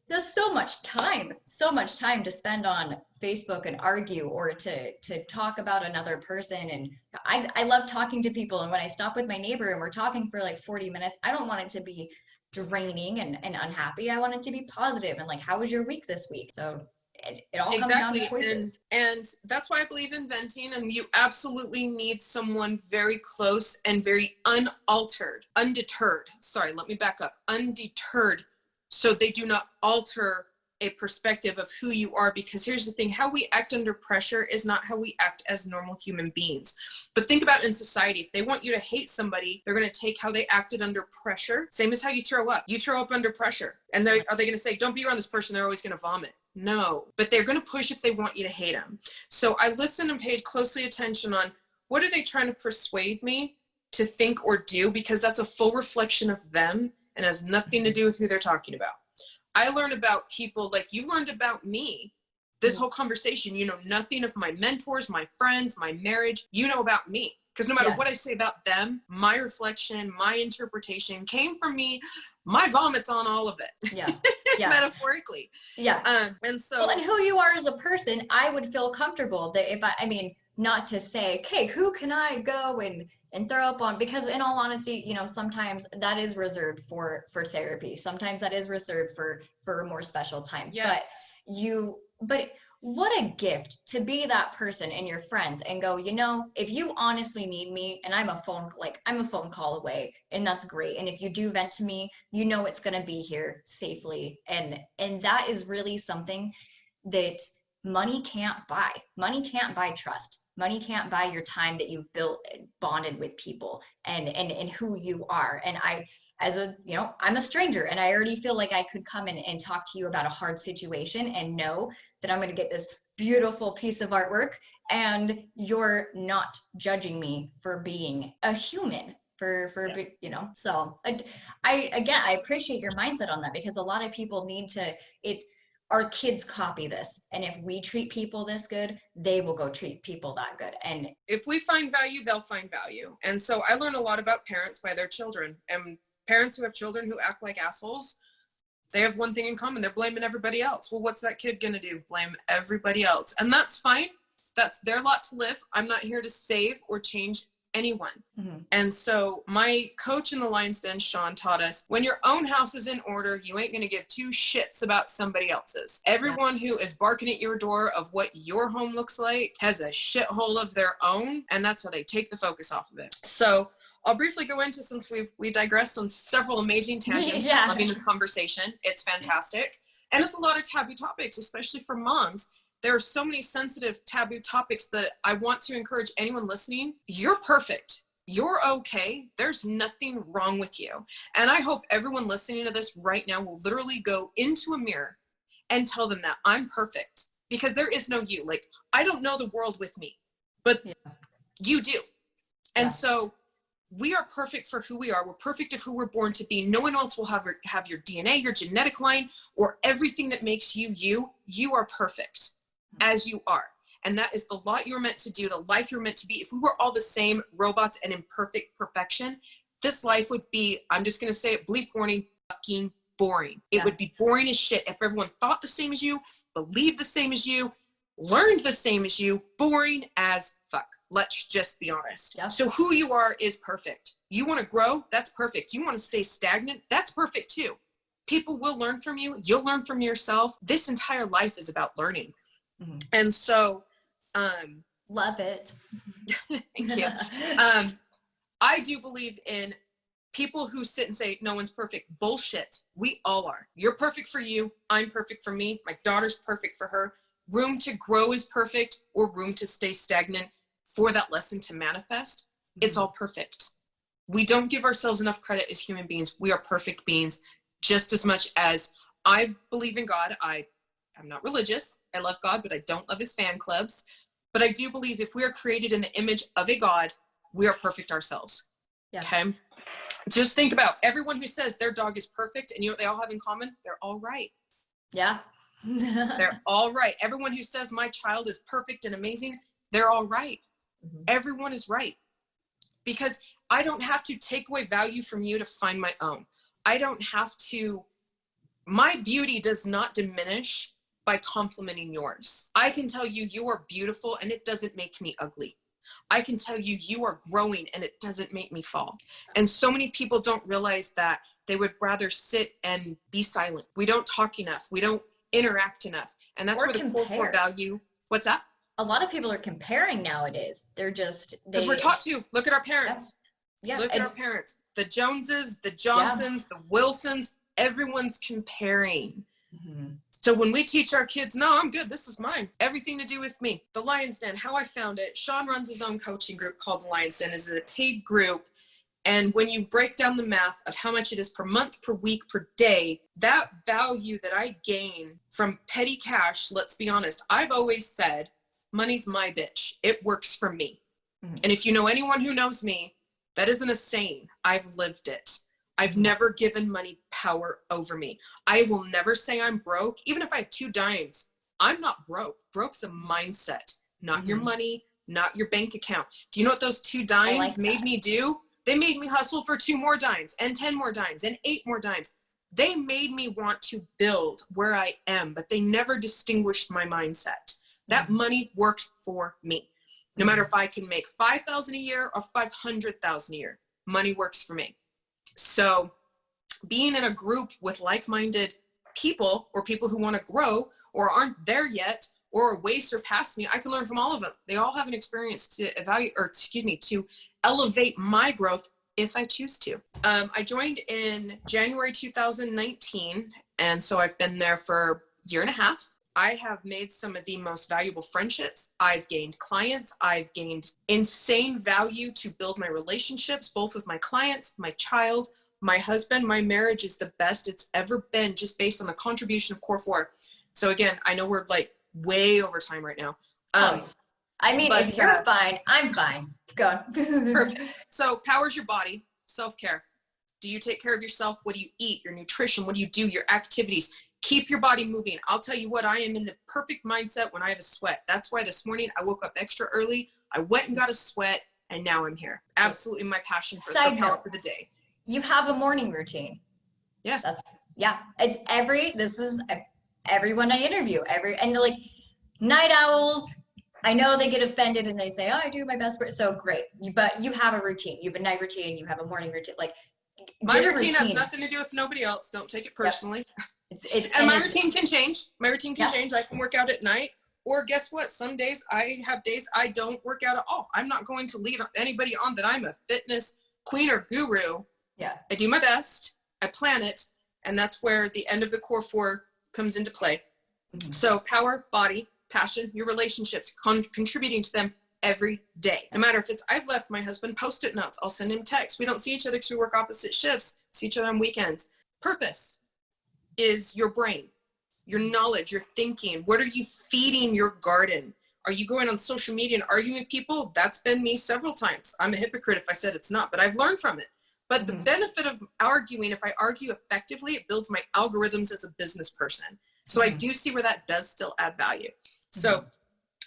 there's so much time to spend on Facebook and argue, or to talk about another person. And I love talking to people. And when I stop with my neighbor and we're talking for like 40 minutes, I don't want it to be draining and unhappy. I want it to be positive and like, how was your week this week? So it all comes down to choices. And that's why I believe in venting. And you absolutely need someone very close and very undeterred. Sorry, let me back up. Undeterred, so they do not alter a perspective of who you are. Because here's the thing, how we act under pressure is not how we act as normal human beings. But think about in society, if they want you to hate somebody, they're going to take how they acted under pressure. Same as how you throw up. You throw up under pressure. And are they going to say, don't be around this person, they're always going to vomit? No, but they're going to push if they want you to hate them. So I listened and paid closely attention on what are they trying to persuade me to think or do, because that's a full reflection of them and has nothing to do with who they're talking about. I learned about people like you learned about me. This whole conversation, you know nothing of my mentors, my friends, my marriage. You know about me. Because no matter what I say about them, my reflection, my interpretation came from me. My vomit's on all of it. Yeah. Yeah. Metaphorically. Yeah. And so. Well, and who you are as a person, I would feel comfortable that if I mean, not to say, okay, who can I go and throw up on? Because in all honesty, you know, sometimes that is reserved for therapy. Sometimes that is reserved for a more special time. Yes. But what a gift to be that person and your friends and go, you know, if you honestly need me and I'm a phone call away, and that's great. And if you do vent to me, you know, it's going to be here safely. And that is really something that money can't buy. Money can't buy trust. Money can't buy your time that you've built, bonded with people and who you are. And I'm a stranger, and I already feel like I could come in and talk to you about a hard situation and know that I'm going to get this beautiful piece of artwork, and you're not judging me for being a human. you know. So I appreciate your mindset on that, because a lot of people need to, our kids copy this, and if we treat people this good, they will go treat people that good. And if we find value, they'll find value. And so I learn a lot about parents by their children, and parents who have children who act like assholes, they have one thing in common: they're blaming everybody else. Well, what's that kid gonna do? Blame everybody else. And that's fine. That's their lot to live. I'm not here to save or change anyone. mm-hmm. And so my coach in the Lion's Den, Sean, taught us, when your own house is in order, you ain't gonna give two shits about somebody else's. Everyone who is barking at your door of what your home looks like has a shithole of their own, and that's how they take the focus off of it. So I'll briefly go into, since we digressed on several amazing tangents. Yeah. I'm loving this conversation. It's fantastic. And it's a lot of taboo topics, especially for moms. There are so many sensitive taboo topics that I want to encourage anyone listening. You're perfect. You're okay. There's nothing wrong with you. And I hope everyone listening to this right now will literally go into a mirror and tell them that I'm perfect, because there is no you. Like, I don't know the world with me, but you do. And so we are perfect for who we are. We're perfect of who we're born to be. No one else will have your DNA, your genetic line, or everything that makes you you. You are perfect as you are. And that is the lot you're meant to do, the life you're meant to be. If we were all the same robots and in perfect perfection, this life would be, I'm just going to say it, bleep warning, fucking boring. It would be boring as shit if everyone thought the same as you, believed the same as you, learned the same as you. Boring as fuck. Let's just be honest. Yeah. So who you are is perfect. You want to grow? That's perfect. You want to stay stagnant? That's perfect too. People will learn from you. You'll learn from yourself. This entire life is about learning. Mm-hmm. And so, love it. thank you. I do believe in people who sit and say, no one's perfect. Bullshit. We all are. You're perfect for you. I'm perfect for me. My daughter's perfect for her. Room to grow is perfect, or room to stay stagnant for that lesson to manifest. It's all perfect. We don't give ourselves enough credit as human beings. We are perfect beings, just as much as I believe in God. I'm not religious. I love God, but I don't love his fan clubs. But I do believe if we are created in the image of a God, we are perfect ourselves. Yeah. Okay? Just think about everyone who says their dog is perfect, and you know what they all have in common? They're all right. Yeah. They're all right. Everyone who says my child is perfect and amazing, they're all right. Mm-hmm. Everyone is right. Because I don't have to take away value from you to find my own. I don't have to, my beauty does not diminish by complimenting yours. I can tell you you are beautiful, and it doesn't make me ugly. I can tell you you are growing, and it doesn't make me fall. And so many people don't realize that. They would rather sit and be silent. We don't talk enough. We don't interact enough. And that's where the core value, what's that? A lot of people are comparing nowadays. They're just, because we're taught to. Look at our parents. Yeah. Look at our parents. The Joneses, the Johnsons, the Wilsons, everyone's comparing. Mm-hmm. So when we teach our kids, no, I'm good. This is mine. Everything to do with me. The Lion's Den, how I found it. Sean runs his own coaching group called the Lion's Den. It's a paid group. And when you break down the math of how much it is per month, per week, per day, that value that I gain from petty cash, let's be honest, I've always said, money's my bitch. It works for me. Mm-hmm. And if you know anyone who knows me, that isn't a saying. I've lived it. I've never given money power over me. I will never say I'm broke. Even if I have 2 dimes, I'm not broke. Broke's a mindset, not your money, not your bank account. Do you know what those 2 dimes made me do? They made me hustle for 2 more dimes and 10 more dimes and 8 more dimes. They made me want to build where I am, but they never distinguished my mindset. That money worked for me. No matter if I can make $5,000 a year or $500,000 a year, money works for me. So being in a group with like-minded people, or people who want to grow or aren't there yet or are way surpassed me, I can learn from all of them. They all have an experience to to elevate my growth if I choose to. I joined in January 2019, and so I've been there for a year and a half. I have made some of the most valuable friendships. I've gained clients. I've gained insane value to build my relationships, both with my clients, my child, my husband. My marriage is the best it's ever been, just based on the contribution of Core 4. So again, I know we're like way over time right now. I mean, if you're fine, I'm fine. Go on. Perfect. So power's your body. self-care. Do you take care of yourself? What do you eat? Your nutrition? What do you do? Your activities? Keep your body moving. I'll tell you what, I am in the perfect mindset when I have a sweat. That's why this morning I woke up extra early. I went and got a sweat, and now I'm here. Absolutely my passion for the day. You have a morning routine. Yes. It's everyone I interview, and like night owls, I know they get offended and they say, oh, I do my best work. So great. But you have a routine. You have a night routine. You have a morning routine. Like my routine has nothing to do with nobody else. Don't take it personally. Yep. And my routine can change. My routine can change. I can work out at night. Or guess what? Some days I have days I don't work out at all. I'm not going to lead anybody on that I'm a fitness queen or guru. Yeah. I do my best. I plan it. And that's where the end of the core 4 comes into play. Mm-hmm. So power, body, passion, your relationships, contributing to them every day. No matter if it's, I've left my husband Post-it notes. I'll send him texts. We don't see each other because we work opposite shifts. See each other on weekends. Purpose is your brain, your knowledge, your thinking. What are you feeding your garden? Are you going on social media and arguing with people? That's been me several times. I'm a hypocrite if I said it's not, but I've learned from it. But the benefit of arguing, if I argue effectively, it builds my algorithms as a business person. So I do see where that does still add value. So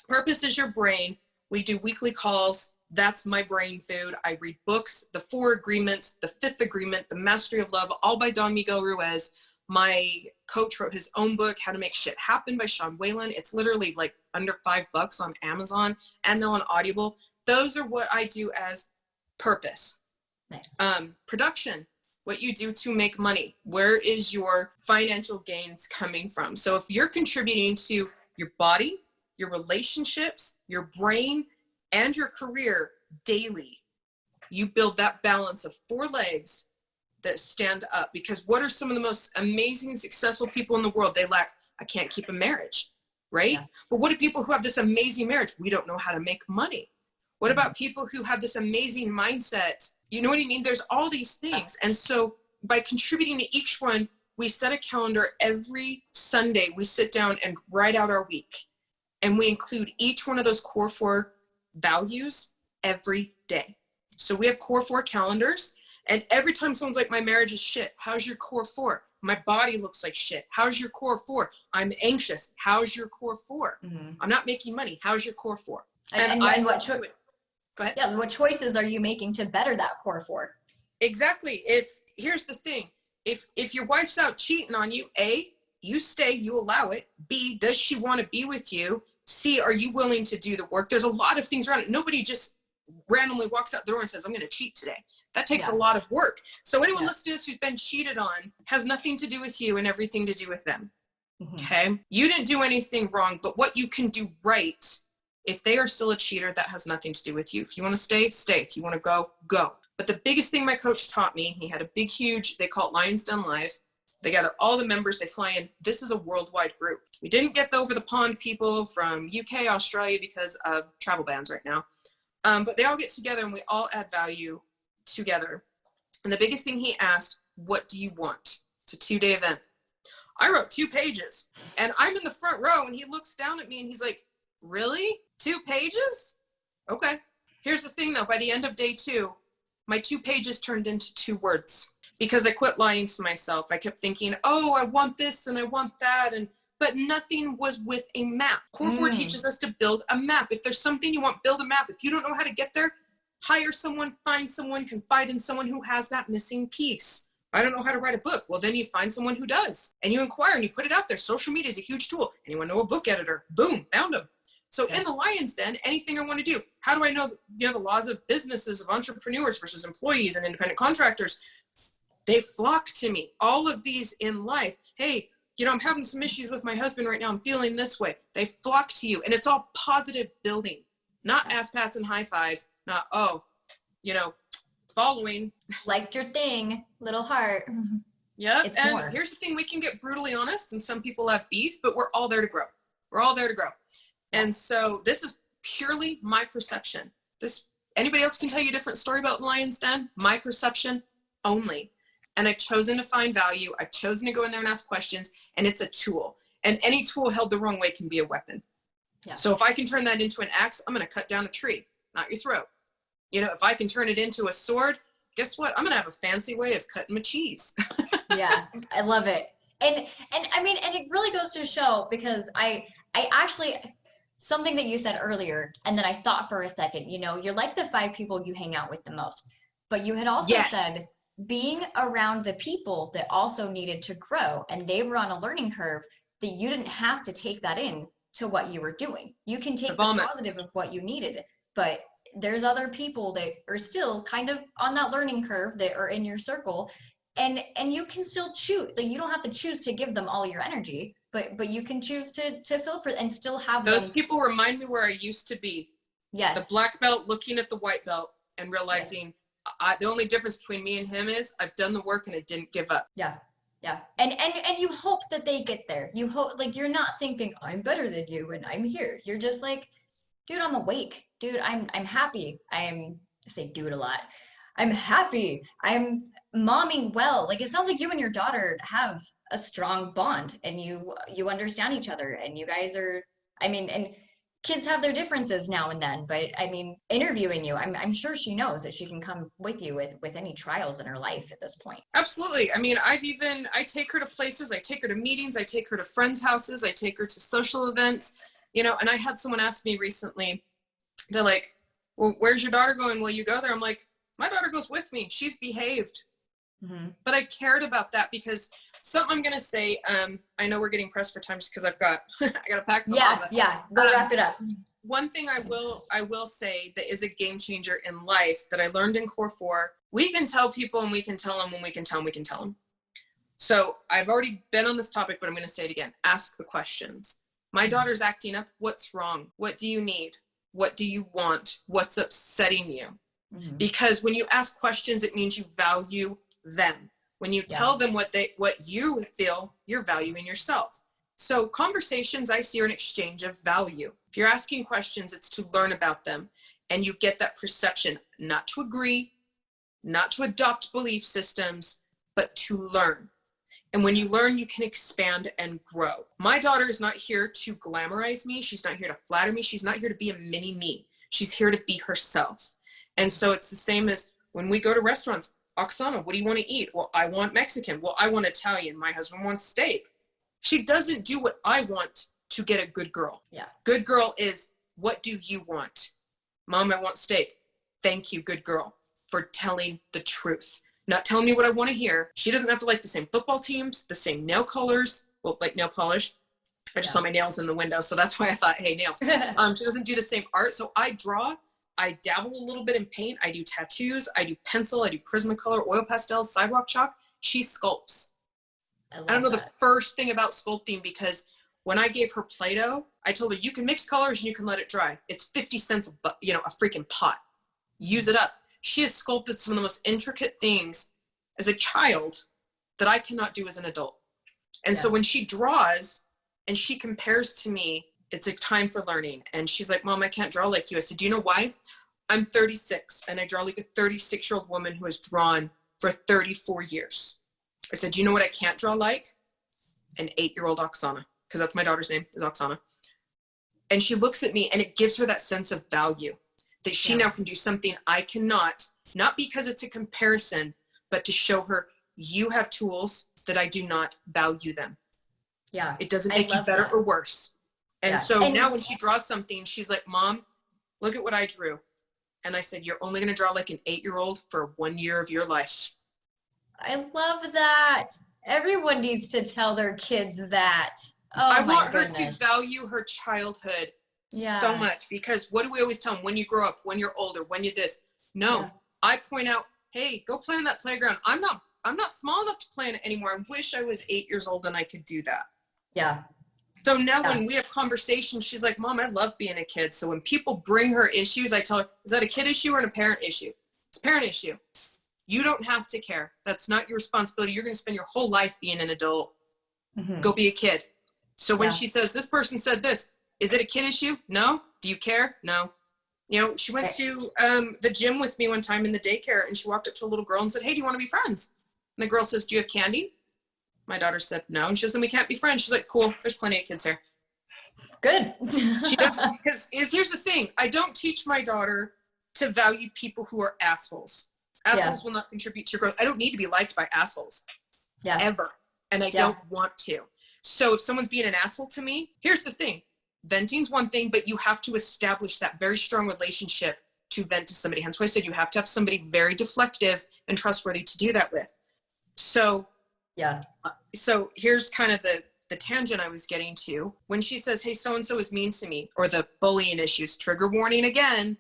purpose is your brain. We do weekly calls. That's my brain food. I read books, the 4 agreements, the 5th agreement, the mastery of love, all by Don Miguel Ruiz. My coach wrote his own book, How to Make Shit Happen by Sean Whalen. It's literally like under $5 on Amazon and now on Audible. Those are what I do as purpose. Nice. Production, what you do to make money. Where is your financial gains coming from? So if you're contributing to your body, your relationships, your brain, and your career daily, you build that balance of 4 legs that stand up. Because what are some of the most amazing, successful people in the world? They lack, I can't keep a marriage, right? Yeah. But what do people who have this amazing marriage? We don't know how to make money. What about people who have this amazing mindset? You know what I mean? There's all these things. And so by contributing to each one, we set a calendar every Sunday. We sit down and write out our week. And we include each one of those core 4 values every day. So we have core 4 calendars. And every time someone's like, my marriage is shit, how's your core 4? My body looks like shit. How's your core 4? I'm anxious. How's your core 4? I'm not making money. How's your core 4? And what Go ahead. Yeah, what choices are you making to better that core 4? Exactly. Here's the thing. If your wife's out cheating on you, A, you stay, you allow it. B, does she want to be with you? C, are you willing to do the work? There's a lot of things around it. Nobody just randomly walks out the door and says, I'm going to cheat today. That takes a lot of work. So anyone listening to this who's been cheated on has nothing to do with you and everything to do with them. Okay? You didn't do anything wrong, but what you can do right, if they are still a cheater, that has nothing to do with you. If you want to stay, stay. If you want to go, go. But the biggest thing my coach taught me, he had a big, huge, they call it Lions Den Live. They gather all the members, they fly in. This is a worldwide group. We didn't get the over the pond people from UK, Australia because of travel bans right now. But they all get together and we all add value together. And the biggest thing he asked, what do you want? It's a 2-day event. I wrote 2 pages and I'm in the front row and he looks down at me and he's like, really? 2 pages? Okay. Here's the thing though, by the end of day 2, my 2 pages turned into 2 words because I quit lying to myself. I kept thinking, oh, I want this and I want that. But nothing was with a map. Core 4 teaches us to build a map. If there's something you want, build a map. If you don't know how to get there, hire someone, find someone, confide in someone who has that missing piece. I don't know how to write a book. Well, then you find someone who does and you inquire and you put it out there. Social media is a huge tool. Anyone know a book editor? Boom, found them. So in the Lion's Den, anything I want to do, how do I know, the laws of businesses, of entrepreneurs versus employees and independent contractors? They flock to me. All of these in life. Hey, I'm having some issues with my husband right now. I'm feeling this way. They flock to you. And it's all positive building, not ass pats and high fives, not, following. Liked your thing, little heart. Yep. And more. Here's the thing. We can get brutally honest and some people have beef, but we're all there to grow. We're all there to grow. And so this is purely my perception. Anybody else can tell you a different story about Lion's Den? My perception only. And I've chosen to find value. I've chosen to go in there and ask questions, and it's a tool. And any tool held the wrong way can be a weapon. Yeah. So if I can turn that into an axe, I'm going to cut down a tree, not your throat. If I can turn it into a sword, guess what? I'm going to have a fancy way of cutting my cheese. Yeah, I love it. And I mean, and it really goes to show, because I actually, something that you said earlier, and then I thought for a second, you know, you're like the 5 people you hang out with the most, but you had also said being around the people that also needed to grow and they were on a learning curve, that you didn't have to take that in to what you were doing. You can take the positive of what you needed, but there's other people that are still kind of on that learning curve that are in your circle, and you can still choose. Like, you don't have to choose to give them all your energy, but you can choose to filter and still have those people remind me where I used to be. Yes. The black belt looking at the white belt and realizing the only difference between me and him is I've done the work and I didn't give up. Yeah. Yeah. And you hope that they get there. You hope, like, you're not thinking I'm better than you and I'm here. You're just like, dude, I'm awake. Dude, I'm happy. I say dude a lot. I'm happy. I'm momming well. Like, it sounds like you and your daughter have a strong bond, and you understand each other, and you guys are, I mean, and kids have their differences now and then, but I mean, interviewing you, I'm sure she knows that she can come with you with any trials in her life at this point. Absolutely. I mean, I take her to places, I take her to meetings, I take her to friends' houses, I take her to social events, you know, and I had someone ask me recently, they're like, well, where's your daughter going? Will you go there? I'm like, my daughter goes with me. She's behaved. Mm-hmm. But I cared about that because something I'm going to say, I know we're getting pressed for time just because I got to pack the lava. Yeah, we'll wrap it up. One thing I will say that is a game changer in life that I learned in Core 4, we can tell people and we can tell them when we can tell them, we can tell them. So I've already been on this topic, but I'm going to say it again. Ask the questions. My daughter's acting up. What's wrong? What do you need? What do you want? What's upsetting you? Mm-hmm. Because when you ask questions, it means you value them. When you tell them what you feel, you're valuing yourself. So conversations I see are an exchange of value. If you're asking questions, it's to learn about them. And you get that perception, not to agree, not to adopt belief systems, but to learn. And when you learn, you can expand and grow. My daughter is not here to glamorize me. She's not here to flatter me. She's not here to be a mini me. She's here to be herself. And so it's the same as when we go to restaurants. Oksana, what do you want to eat? Well, I want Mexican. Well, I want Italian. My husband wants steak. She doesn't do what I want to get a good girl. Yeah. Good girl is, what do you want? Mom, I want steak. Thank you, good girl, for telling the truth. Not telling me what I want to hear. She doesn't have to like the same football teams, the same nail colors, well, like nail polish. I just saw my nails in the window, so that's why I thought, hey, nails. She doesn't do the same art. So I draw, I dabble a little bit in paint. I do tattoos. I do pencil. I do Prismacolor, oil pastels, sidewalk chalk. She sculpts. I don't know the first thing about sculpting because when I gave her Play-Doh, I told her, you can mix colors and you can let it dry. It's 50 cents, a freaking pot. Use it up. She has sculpted some of the most intricate things as a child that I cannot do as an adult. And so when she draws and she compares to me, it's a time for learning. And she's like, Mom, I can't draw like you. I said, do you know why? I'm 36 and I draw like a 36-year-old woman who has drawn for 34 years. I said, do you know what I can't draw like? An 8-year-old Oksana, because that's my daughter's name is Oksana. And she looks at me and it gives her that sense of value that she now can do something I cannot, not because it's a comparison, but to show her you have tools that I do not, value them. Yeah. It doesn't make you better or worse. And so now when she draws something, she's like, Mom, look at what I drew. And I said, you're only going to draw like an 8-year-old for 1 year of your life. I love that. Everyone needs to tell their kids that. Oh, I want her to value her childhood so much, because what do we always tell them? When you grow up, when you're older, when you this. No, I point out, hey, go play on that playground. I'm not small enough to play in it anymore. I wish I was 8 years old and I could do that. Yeah. So now when we have conversations, she's like, Mom, I love being a kid. So when people bring her issues, I tell her, is that a kid issue or a parent issue? It's a parent issue. You don't have to care. That's not your responsibility. You're going to spend your whole life being an adult. Mm-hmm. Go be a kid. So when she says, this person said this, is it a kid issue? No. Do you care? No. You know, she went to the gym with me one time in the daycare, and she walked up to a little girl and said, hey, do you want to be friends? And the girl says, do you have candy? My daughter said, no. And she says, then we can't be friends. She's like, cool. There's plenty of kids here. Good. She does, because here's the thing. I don't teach my daughter to value people who are assholes. Assholes will not contribute to your growth. I don't need to be liked by assholes ever. And I don't want to. So if someone's being an asshole to me, here's the thing. Venting's one thing, but you have to establish that very strong relationship to vent to somebody. Hence why I said you have to have somebody very deflective and trustworthy to do that with. So, so here's kind of the tangent I was getting to. When she says, hey, so-and-so is mean to me, or the bullying issues, trigger warning again,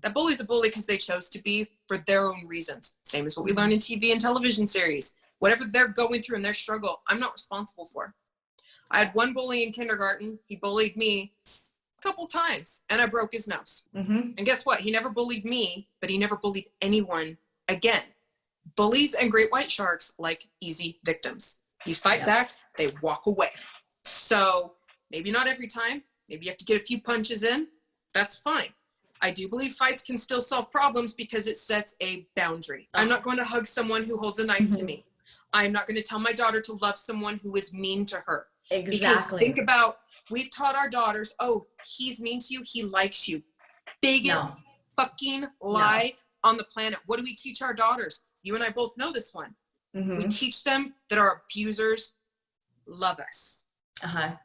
that bully's a bully because they chose to be for their own reasons. Same as what we learn in TV and television series. Whatever they're going through in their struggle, I'm not responsible for. I had one bully in kindergarten. He bullied me a couple times and I broke his nose. And guess what? He never bullied me, but he never bullied anyone again. Bullies and great white sharks like easy victims. You fight back, they walk away. So maybe not every time. Maybe you have to get a few punches in. That's fine. I do believe fights can still solve problems because it sets a boundary. I'm not going to hug someone who holds a knife to me. I'm not going to tell my daughter to love someone who is mean to her. Exactly. Because think about, we've taught our daughters, oh, he's mean to you, he likes you. Biggest fucking lie on the planet. What do we teach our daughters? You and I both know this one. We teach them that our abusers love us. God,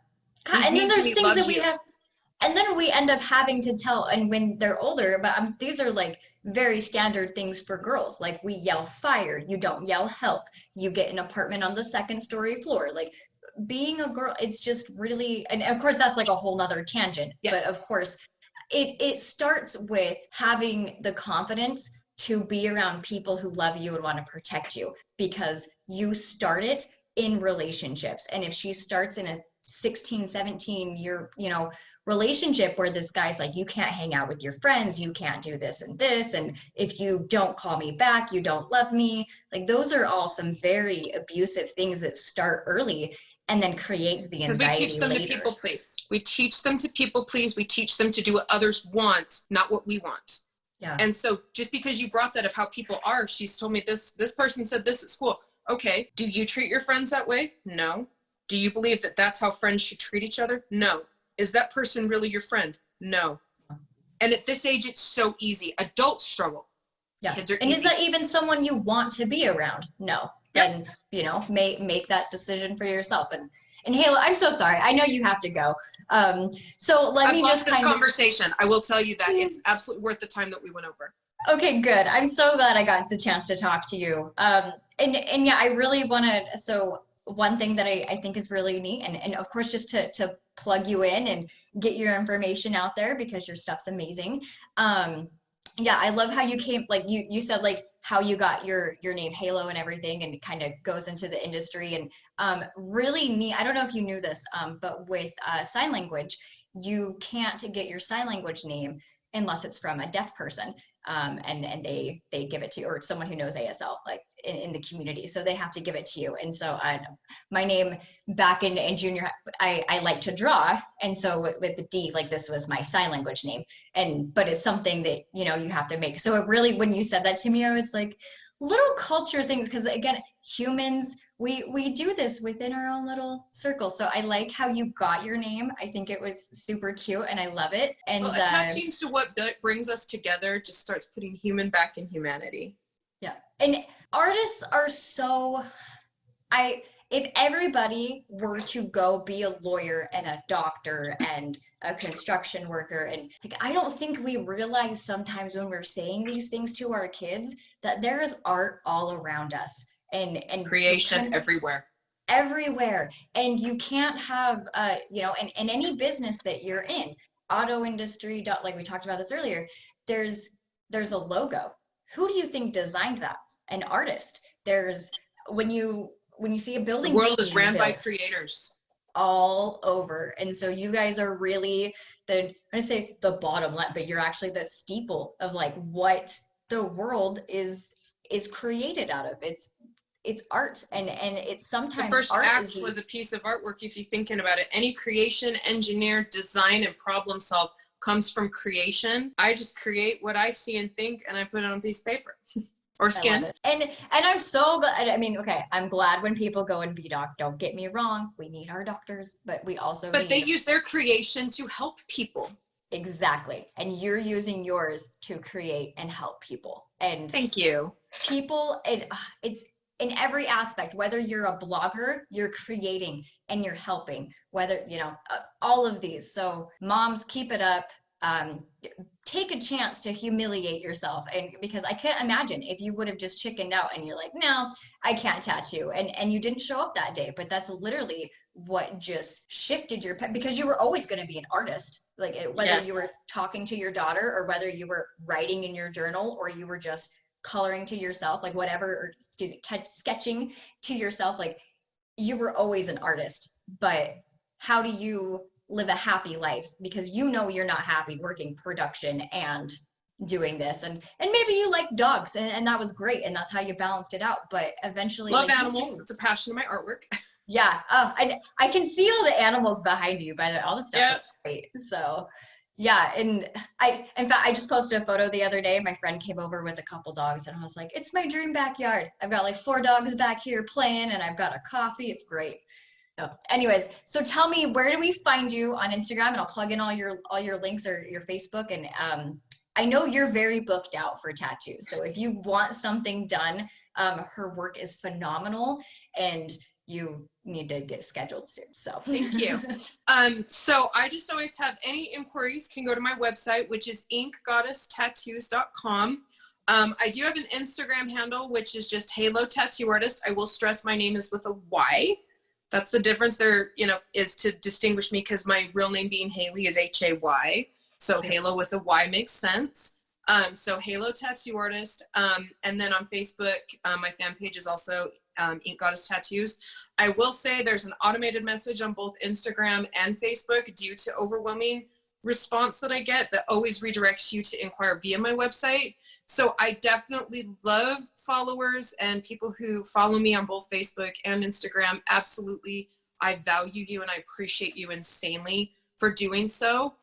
and then there's things that we have, and then we end up having to tell, and when they're older, but these are like very standard things for girls. Like we yell fire, you don't yell help. You get an apartment on the second story floor. Like being a girl, it's just really, and of course that's like a whole nother tangent, but of course it starts with having the confidence to be around people who love you and want to protect you, because you start it in relationships. And if she starts in a 16, 17 year, relationship where this guy's like, you can't hang out with your friends, you can't do this, and if you don't call me back, you don't love me. Like those are all some very abusive things that start early and then creates the anxiety later. Because we teach them to people please. We teach them to people please. We teach them to do what others want, not what we want. And so just because you brought that of how people are, she's told me this person said this at school. Okay, do you treat your friends that way? No. Do you believe that that's how friends should treat each other? No. Is that person really your friend? No. And at this age, it's so easy. Adults struggle. Kids are easy. Is that even someone you want to be around? No. Then, make that decision for yourself. And Haylo, I'm so sorry. I know you have to go. So let me just this conversation. I will tell you that it's absolutely worth the time that we went over. Okay, good. I'm so glad I got the chance to talk to you. And yeah, I really want to, so one thing that I think is really neat, and of course, just to plug you in and get your information out there because your stuff's amazing. Yeah, I love how you came, like you said, like how you got your name Haylo and everything, and it kind of goes into the industry. And really neat, I don't know if you knew this, but with sign language, you can't get your sign language name unless it's from a deaf person. And they give it to you, or someone who knows ASL, like in the community. So they have to give it to you. And so my name back in junior, I like to draw. And so with the D, like this was my sign language name. But it's something that, you have to make. So it really, when you said that to me, I was like, little culture things. Because again, humans, we do this within our own little circle. So I like how you got your name. I think it was super cute and I love it. And attaching to what brings us together just starts putting human back in humanity. Yeah. And artists are so, if everybody were to go be a lawyer and a doctor and a construction worker, and like, I don't think we realize sometimes when we're saying these things to our kids that there is art all around us. And creation everywhere. And you can't have in any business that you're in, auto industry, like we talked about this earlier, there's a logo. Who do you think designed that? An artist. There's when you see a building, the world is ran by creators all over. And so you guys are really I'm gonna say the bottom line, but you're actually the steeple of like what the world is created out of. It's art, and it's sometimes the first art act was a piece of artwork. If you're thinking about it, any creation, engineer, design, and problem solve comes from creation. I just create what I see and think, and I put it on a piece of paper or skin. And I'm so glad. I mean, okay, I'm glad when people go and be doc. Don't get me wrong, we need our doctors, but we also they use their creation to help people. Exactly. And you're using yours to create and help people. And thank you. people, it's in every aspect, whether you're a blogger, you're creating and you're helping, whether, all of these. So moms, keep it up. Take a chance to humiliate yourself. And because I can't imagine if you would have just chickened out and you're like, no, I can't tattoo. And you didn't show up that day, but that's literally what just shifted because you were always going to be an artist. Like whether you were talking to your daughter or whether you were writing in your journal or you were just coloring to yourself, like whatever, or sketching to yourself, like you were always an artist. But how do you live a happy life? Because you're not happy working production and doing this, and maybe you like dogs and that was great and that's how you balanced it out, but eventually love animals. It's a passion of my artwork. Yeah. I can see all the animals behind you, by the way. All the stuff is great. So yeah. And in fact, I just posted a photo the other day. My friend came over with a couple dogs and I was like, it's my dream backyard. I've got like 4 dogs back here playing and I've got a coffee. It's great. No. Anyways, so tell me, where do we find you on Instagram? And I'll plug in all your links or your Facebook. And I know you're very booked out for tattoos. So if you want something done, her work is phenomenal and you need to get scheduled soon. So thank you. So I just always have any inquiries can go to my website, which is inkgoddesstattoos.com. I do have an Instagram handle, which is just Haylo Tattoo Artist. I will stress my name is with a Y. That's the difference there, is to distinguish me because my real name being Haley is Hay. So Haylo with a Y makes sense. So Haylo Tattoo Artist. And then on Facebook, my fan page is also Ink Goddess Tattoos. I will say there's an automated message on both Instagram and Facebook due to overwhelming response that I get that always redirects you to inquire via my website. So I definitely love followers and people who follow me on both Facebook and Instagram. Absolutely. I value you and I appreciate you insanely for doing so.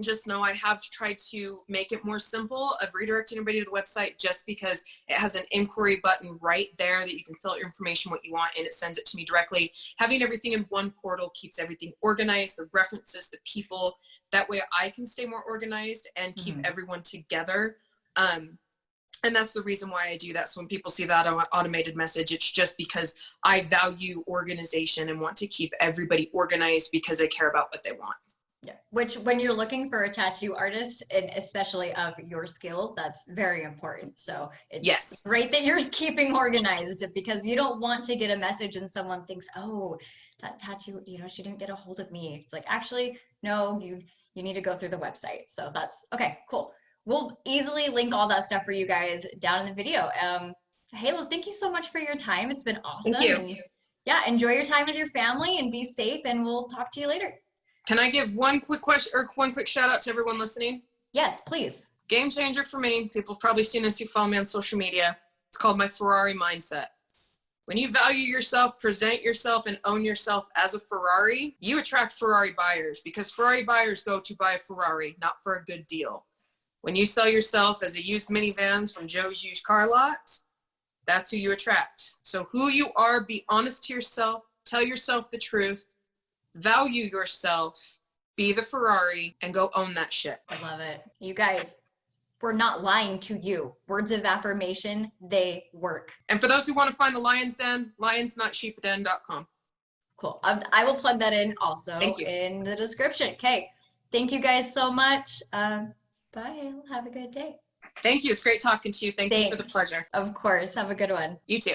Just know I have tried to make it more simple of redirecting everybody to the website just because it has an inquiry button right there that you can fill out your information, what you want, and it sends it to me directly. Having everything in one portal keeps everything organized, the references, the people. That way I can stay more organized and keep everyone together. And that's the reason why I do that. So when people see that automated message, it's just because I value organization and want to keep everybody organized because I care about what they want. Yeah, which when you're looking for a tattoo artist, and especially of your skill, that's very important. So it's great that you're keeping organized because you don't want to get a message and someone thinks, oh, that tattoo, she didn't get a hold of me. It's like, actually, no, you need to go through the website. So that's okay, cool. We'll easily link all that stuff for you guys down in the video. Haylo, thank you so much for your time. It's been awesome. Thank you. And, yeah, enjoy your time with your family and be safe, and we'll talk to you later. Can I give one quick question or one quick shout out to everyone listening? Yes, please. Game changer for me. People have probably seen this who follow me on social media. It's called my Ferrari mindset. When you value yourself, present yourself, and own yourself as a Ferrari, you attract Ferrari buyers because Ferrari buyers go to buy a Ferrari, not for a good deal. When you sell yourself as a used minivans from Joe's used car lot, that's who you attract. So who you are, be honest to yourself, tell yourself the truth, value yourself, be the Ferrari, and go own that shit. I love it. You guys, we're not lying to you. Words of affirmation, they work. And for those who want to find the Lion's Den, lionsnotsheepden.com. Cool. I will plug that in also in the description. Okay. Thank you guys so much. Bye. Have a good day. Thank you. It's great talking to you. Thank you for the pleasure. Of course. Have a good one. You too.